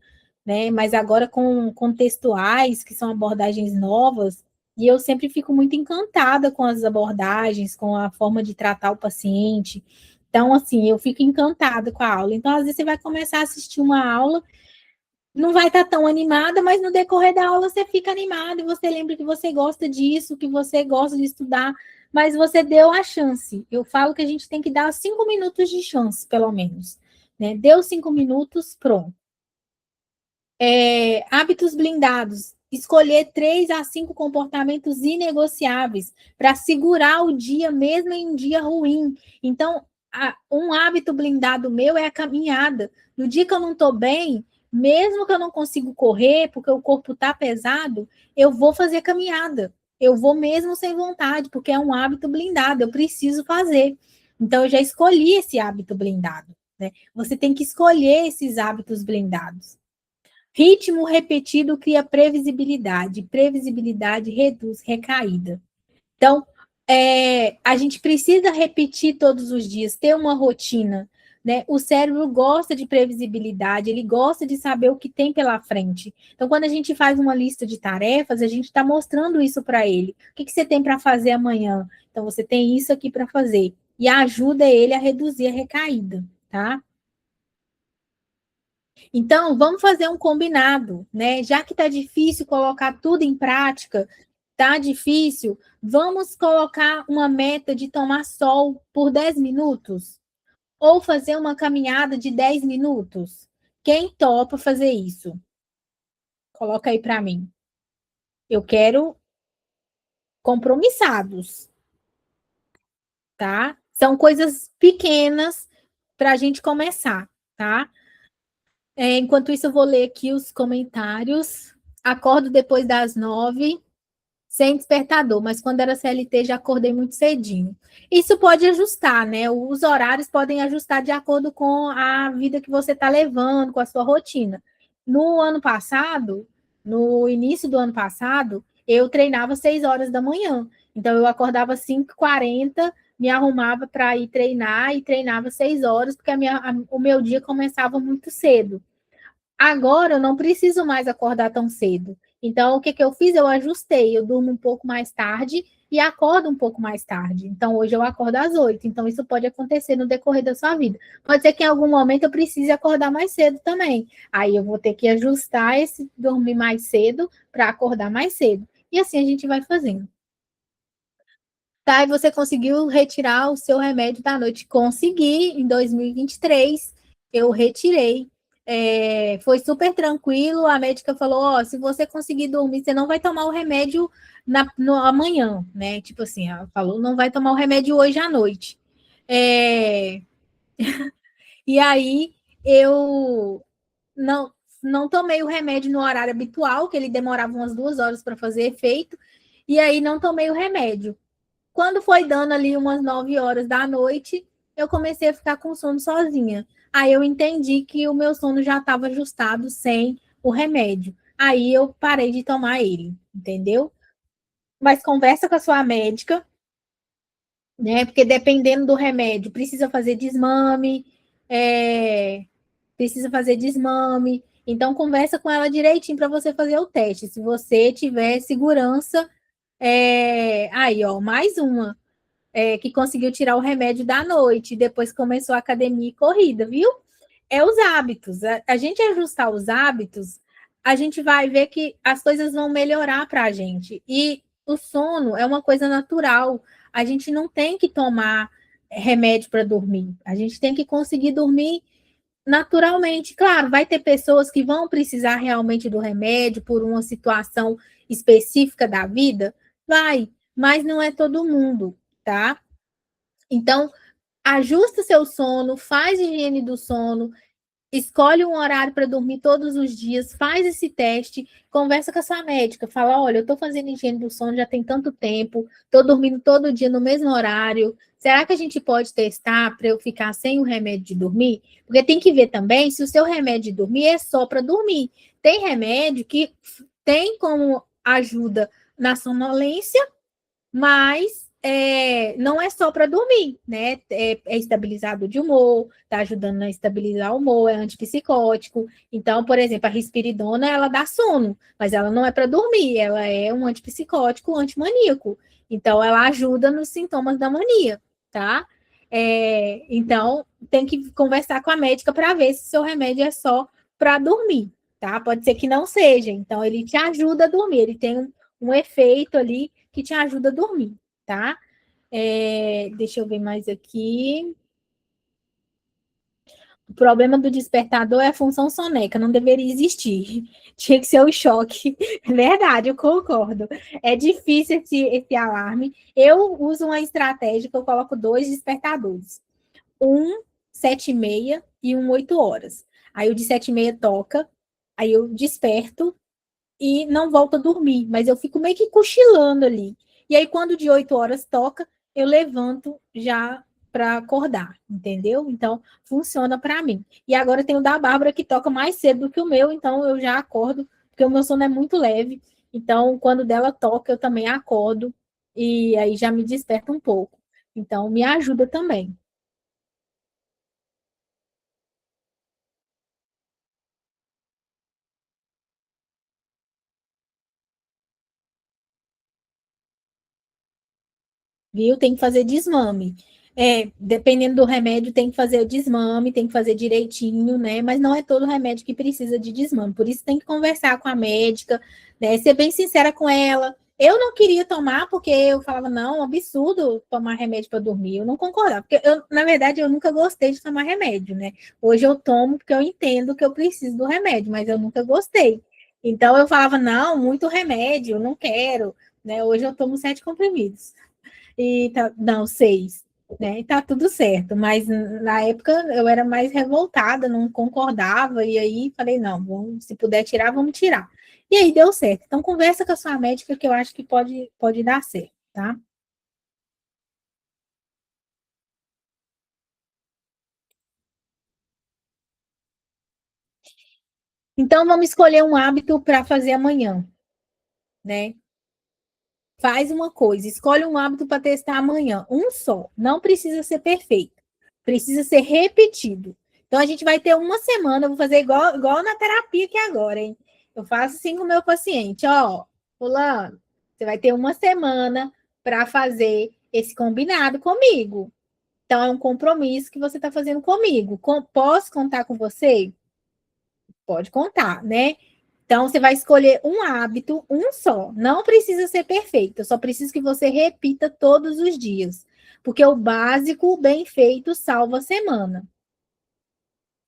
né? Mas agora com contextuais, que são abordagens novas, e eu sempre fico muito encantada com as abordagens, com a forma de tratar o paciente. Então, assim, eu fico encantada com a aula. Então, às vezes, você vai começar a assistir uma aula, não vai estar tão animada, mas no decorrer da aula você fica animado e você lembra que você gosta disso, que você gosta de estudar, mas você deu a chance. Eu falo que a gente tem que dar 5 minutos de chance, pelo menos. Né? Deu 5 minutos, pronto. Hábitos blindados. Escolher 3 a 5 comportamentos inegociáveis para segurar o dia, mesmo em um dia ruim. Então, um hábito blindado meu é a caminhada. No dia que eu não estou bem, mesmo que eu não consigo correr, porque o corpo está pesado, eu vou fazer caminhada. Eu vou mesmo sem vontade, porque é um hábito blindado, eu preciso fazer. Então, eu já escolhi esse hábito blindado. Né? Você tem que escolher esses hábitos blindados. Ritmo repetido cria previsibilidade. Previsibilidade reduz recaída. Então, a gente precisa repetir todos os dias, ter uma rotina. Né? O cérebro gosta de previsibilidade, ele gosta de saber o que tem pela frente. Então, quando a gente faz uma lista de tarefas, a gente está mostrando isso para ele. O que você tem para fazer amanhã? Então, você tem isso aqui para fazer. E ajuda ele a reduzir a recaída, tá? Então, vamos fazer um combinado, né? Já que está difícil colocar tudo em prática, tá difícil, vamos colocar uma meta de tomar sol por 10 minutos ou fazer uma caminhada de 10 minutos. Quem topa fazer isso? Coloca aí para mim. Eu quero compromissados, tá? São coisas pequenas para a gente começar, tá? Enquanto isso, eu vou ler aqui os comentários. Acordo depois das 9, sem despertador, mas quando era CLT já acordei muito cedinho. Isso pode ajustar, né? Os horários podem ajustar de acordo com a vida que você está levando, com a sua rotina. No ano passado, no início do ano passado, eu treinava 6 horas da manhã. Então eu acordava 5h40, me arrumava para ir treinar e treinava 6 horas, porque o meu dia começava muito cedo. Agora eu não preciso mais acordar tão cedo. Então, o que, que eu fiz? Eu ajustei. Eu durmo um pouco mais tarde e acordo um pouco mais tarde. Então, hoje eu acordo às 8. Então, isso pode acontecer no decorrer da sua vida. Pode ser que em algum momento eu precise acordar mais cedo também. Aí eu vou ter que ajustar esse dormir mais cedo para acordar mais cedo. E assim a gente vai fazendo. Tá, e você conseguiu retirar o seu remédio da noite. Consegui, em 2023, eu retirei. Foi super tranquilo. A médica falou: Ó, se você conseguir dormir, você não vai tomar o remédio no amanhã, né? Tipo assim, ela falou: não vai tomar o remédio hoje à noite. É, e aí eu não, não tomei o remédio no horário habitual, que ele demorava umas 2 horas para fazer efeito, e aí não tomei o remédio. Quando foi dando ali umas 9 horas da noite, eu comecei a ficar com sono sozinha. Aí eu entendi que o meu sono já estava ajustado sem o remédio. Aí eu parei de tomar ele, entendeu? Mas conversa com a sua médica, né? Porque dependendo do remédio, precisa fazer desmame, é, precisa fazer desmame. Então conversa com ela direitinho para você fazer o teste. Se você tiver segurança, aí ó, mais uma. Que conseguiu tirar o remédio da noite, depois começou a academia e corrida, viu? É os hábitos. A gente ajustar os hábitos, a gente vai ver que as coisas vão melhorar para a gente. E o sono é uma coisa natural. A gente não tem que tomar remédio para dormir. A gente tem que conseguir dormir naturalmente. Claro, vai ter pessoas que vão precisar realmente do remédio por uma situação específica da vida, vai, mas não é todo mundo, tá? Então, ajusta seu sono, faz higiene do sono, escolhe um horário para dormir todos os dias, faz esse teste, conversa com a sua médica, fala: olha, eu estou fazendo higiene do sono já tem tanto tempo, estou dormindo todo dia no mesmo horário. Será que a gente pode testar para eu ficar sem o remédio de dormir? Porque tem que ver também se o seu remédio de dormir é só para dormir. Tem remédio que tem como ajuda na sonolência, mas não é só para dormir, né? É estabilizador de humor, tá ajudando a estabilizar o humor, é antipsicótico. Então, por exemplo, a risperidona, ela dá sono, mas ela não é para dormir, ela é um antipsicótico antimaníaco. Então, ela ajuda nos sintomas da mania, tá? Então, tem que conversar com a médica para ver se o seu remédio é só para dormir, tá? Pode ser que não seja. Então, ele te ajuda a dormir, ele tem um efeito ali que te ajuda a dormir, tá? Deixa eu ver mais aqui. O problema do despertador é a função soneca, não deveria existir. Tinha que ser o choque. Verdade, eu concordo. É difícil esse alarme. Eu uso uma estratégia que eu coloco 2 despertadores. Um 7h30 e um 8 horas. Aí o de 7h30 toca, aí eu desperto e não volto a dormir, mas eu fico meio que cochilando ali. E aí, quando de 8 horas toca, eu levanto já para acordar, entendeu? Então, funciona para mim. E agora tem o da Bárbara que toca mais cedo do que o meu, então eu já acordo, porque o meu sono é muito leve. Então, quando dela toca, eu também acordo e aí já me desperta um pouco. Então, me ajuda também. Viu? Tem que fazer desmame. Dependendo do remédio, tem que fazer o desmame, tem que fazer direitinho, né? Mas não é todo remédio que precisa de desmame. Por isso tem que conversar com a médica, né? Ser bem sincera com ela. Eu não queria tomar porque eu falava, não, é um absurdo tomar remédio para dormir. Eu não concordava, porque eu, na verdade, eu nunca gostei de tomar remédio, né? Hoje eu tomo porque eu entendo que eu preciso do remédio, mas eu nunca gostei. Então eu falava, não, muito remédio, eu não quero, né? Hoje eu tomo 7 comprimidos. E tá, não, 6, né? E tá tudo certo. Mas na época eu era mais revoltada, não concordava, e aí falei, não, vamos, se puder tirar, vamos tirar. E aí deu certo. Então, conversa com a sua médica que eu acho que pode dar certo, tá? Então, vamos escolher um hábito para fazer amanhã, né? Faz uma coisa, escolhe um hábito para testar amanhã, um só. Não precisa ser perfeito, precisa ser repetido. Então, a gente vai ter uma semana, eu vou fazer igual na terapia aqui agora, hein? Eu faço assim com o meu paciente, ó, fulano, você vai ter uma semana para fazer esse combinado comigo. Então, é um compromisso que você está fazendo comigo. Posso contar com você? Pode contar, né? Então, você vai escolher um hábito, um só. Não precisa ser perfeito, eu só preciso que você repita todos os dias. Porque o básico, bem feito, salva a semana.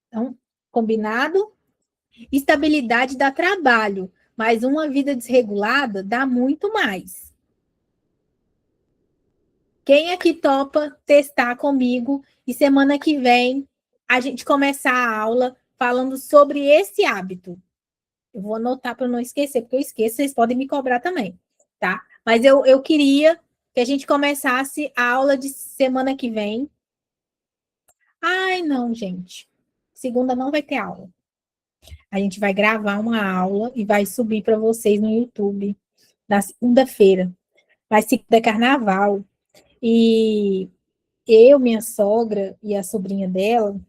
Então, combinado? Estabilidade dá trabalho, mas uma vida desregulada dá muito mais. Quem aqui topa testar comigo e semana que vem a gente começar a aula falando sobre esse hábito? Eu vou anotar para não esquecer, porque eu esqueço, vocês podem me cobrar também, tá? Mas eu queria que a gente começasse a aula de semana que vem. Ai, não, gente. Segunda não vai ter aula. A gente vai gravar uma aula e vai subir para vocês no YouTube na segunda-feira. Vai ser da carnaval. E eu, minha sogra e a sobrinha dela,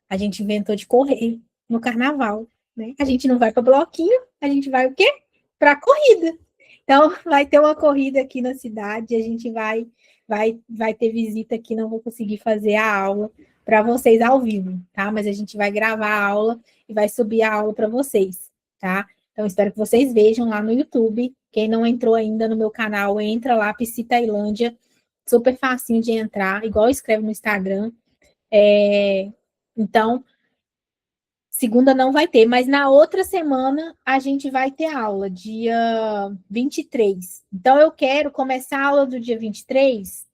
a gente inventou de correr no carnaval, né? A gente não vai para bloquinho, a gente vai o quê? Para corrida. Então, vai ter uma corrida aqui na cidade, a gente vai ter visita aqui, não vou conseguir fazer a aula para vocês ao vivo, tá? Mas a gente vai gravar a aula e vai subir a aula para vocês, tá? Então, espero que vocês vejam lá no YouTube. Quem não entrou ainda no meu canal, entra lá, Psi Tailândia, super facinho de entrar, igual escreve no Instagram. Então, segunda não vai ter, mas na outra semana a gente vai ter aula, dia 23. Então, eu quero começar a aula do dia 23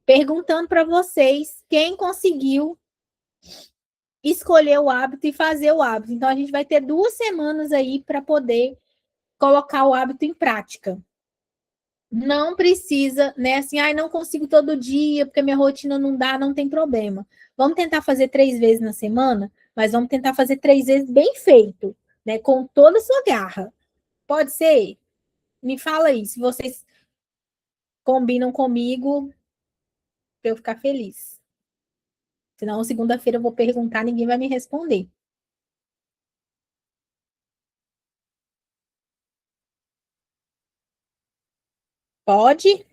perguntando para vocês quem conseguiu escolher o hábito e fazer o hábito. Então, a gente vai ter 2 semanas aí para poder colocar o hábito em prática. Não precisa, né? Assim, ai, não consigo todo dia, porque minha rotina não dá, não tem problema. Vamos tentar fazer 3 vezes na semana, mas vamos tentar fazer 3 vezes bem feito, né? Com toda a sua garra. Pode ser? Me fala aí, se vocês combinam comigo, para eu ficar feliz. Senão, segunda-feira eu vou perguntar, ninguém vai me responder. Pode?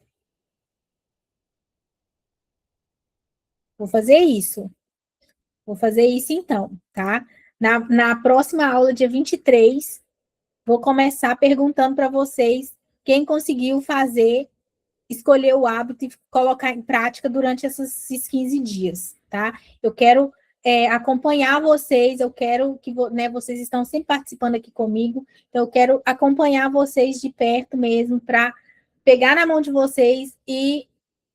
Vou fazer isso. Vou fazer isso então, tá? Na próxima aula, dia 23, vou começar perguntando para vocês quem conseguiu fazer, escolher o hábito e colocar em prática durante esses 15 dias, tá? Eu quero acompanhar vocês, eu quero que né, vocês estão sempre participando aqui comigo, então eu quero acompanhar vocês de perto mesmo para pegar na mão de vocês e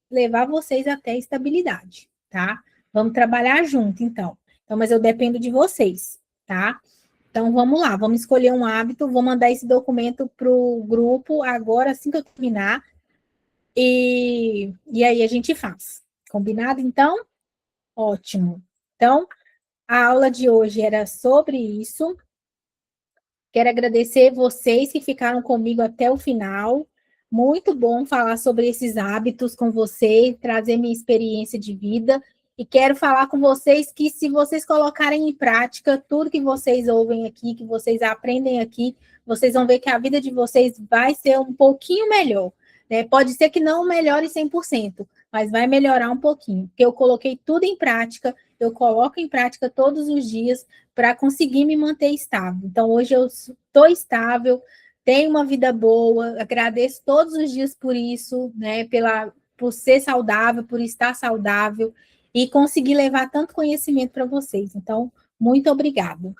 levar vocês até a estabilidade, tá? Vamos trabalhar junto, então. Então, mas eu dependo de vocês, tá? Então, vamos lá, vamos escolher um hábito, vou mandar esse documento para o grupo agora, assim que eu terminar, e aí a gente faz. Combinado, então? Ótimo. Então, a aula de hoje era sobre isso. Quero agradecer vocês que ficaram comigo até o final. Muito bom falar sobre esses hábitos com vocês, trazer minha experiência de vida. E quero falar com vocês que, se vocês colocarem em prática tudo que vocês ouvem aqui, que vocês aprendem aqui, vocês vão ver que a vida de vocês vai ser um pouquinho melhor, né? Pode ser que não melhore 100%, mas vai melhorar um pouquinho, porque eu coloquei tudo em prática, eu coloco em prática todos os dias para conseguir me manter estável. Então, hoje eu estou estável, tenho uma vida boa, agradeço todos os dias por isso, né? Por ser saudável, por estar saudável e conseguir levar tanto conhecimento para vocês. Então, muito obrigada.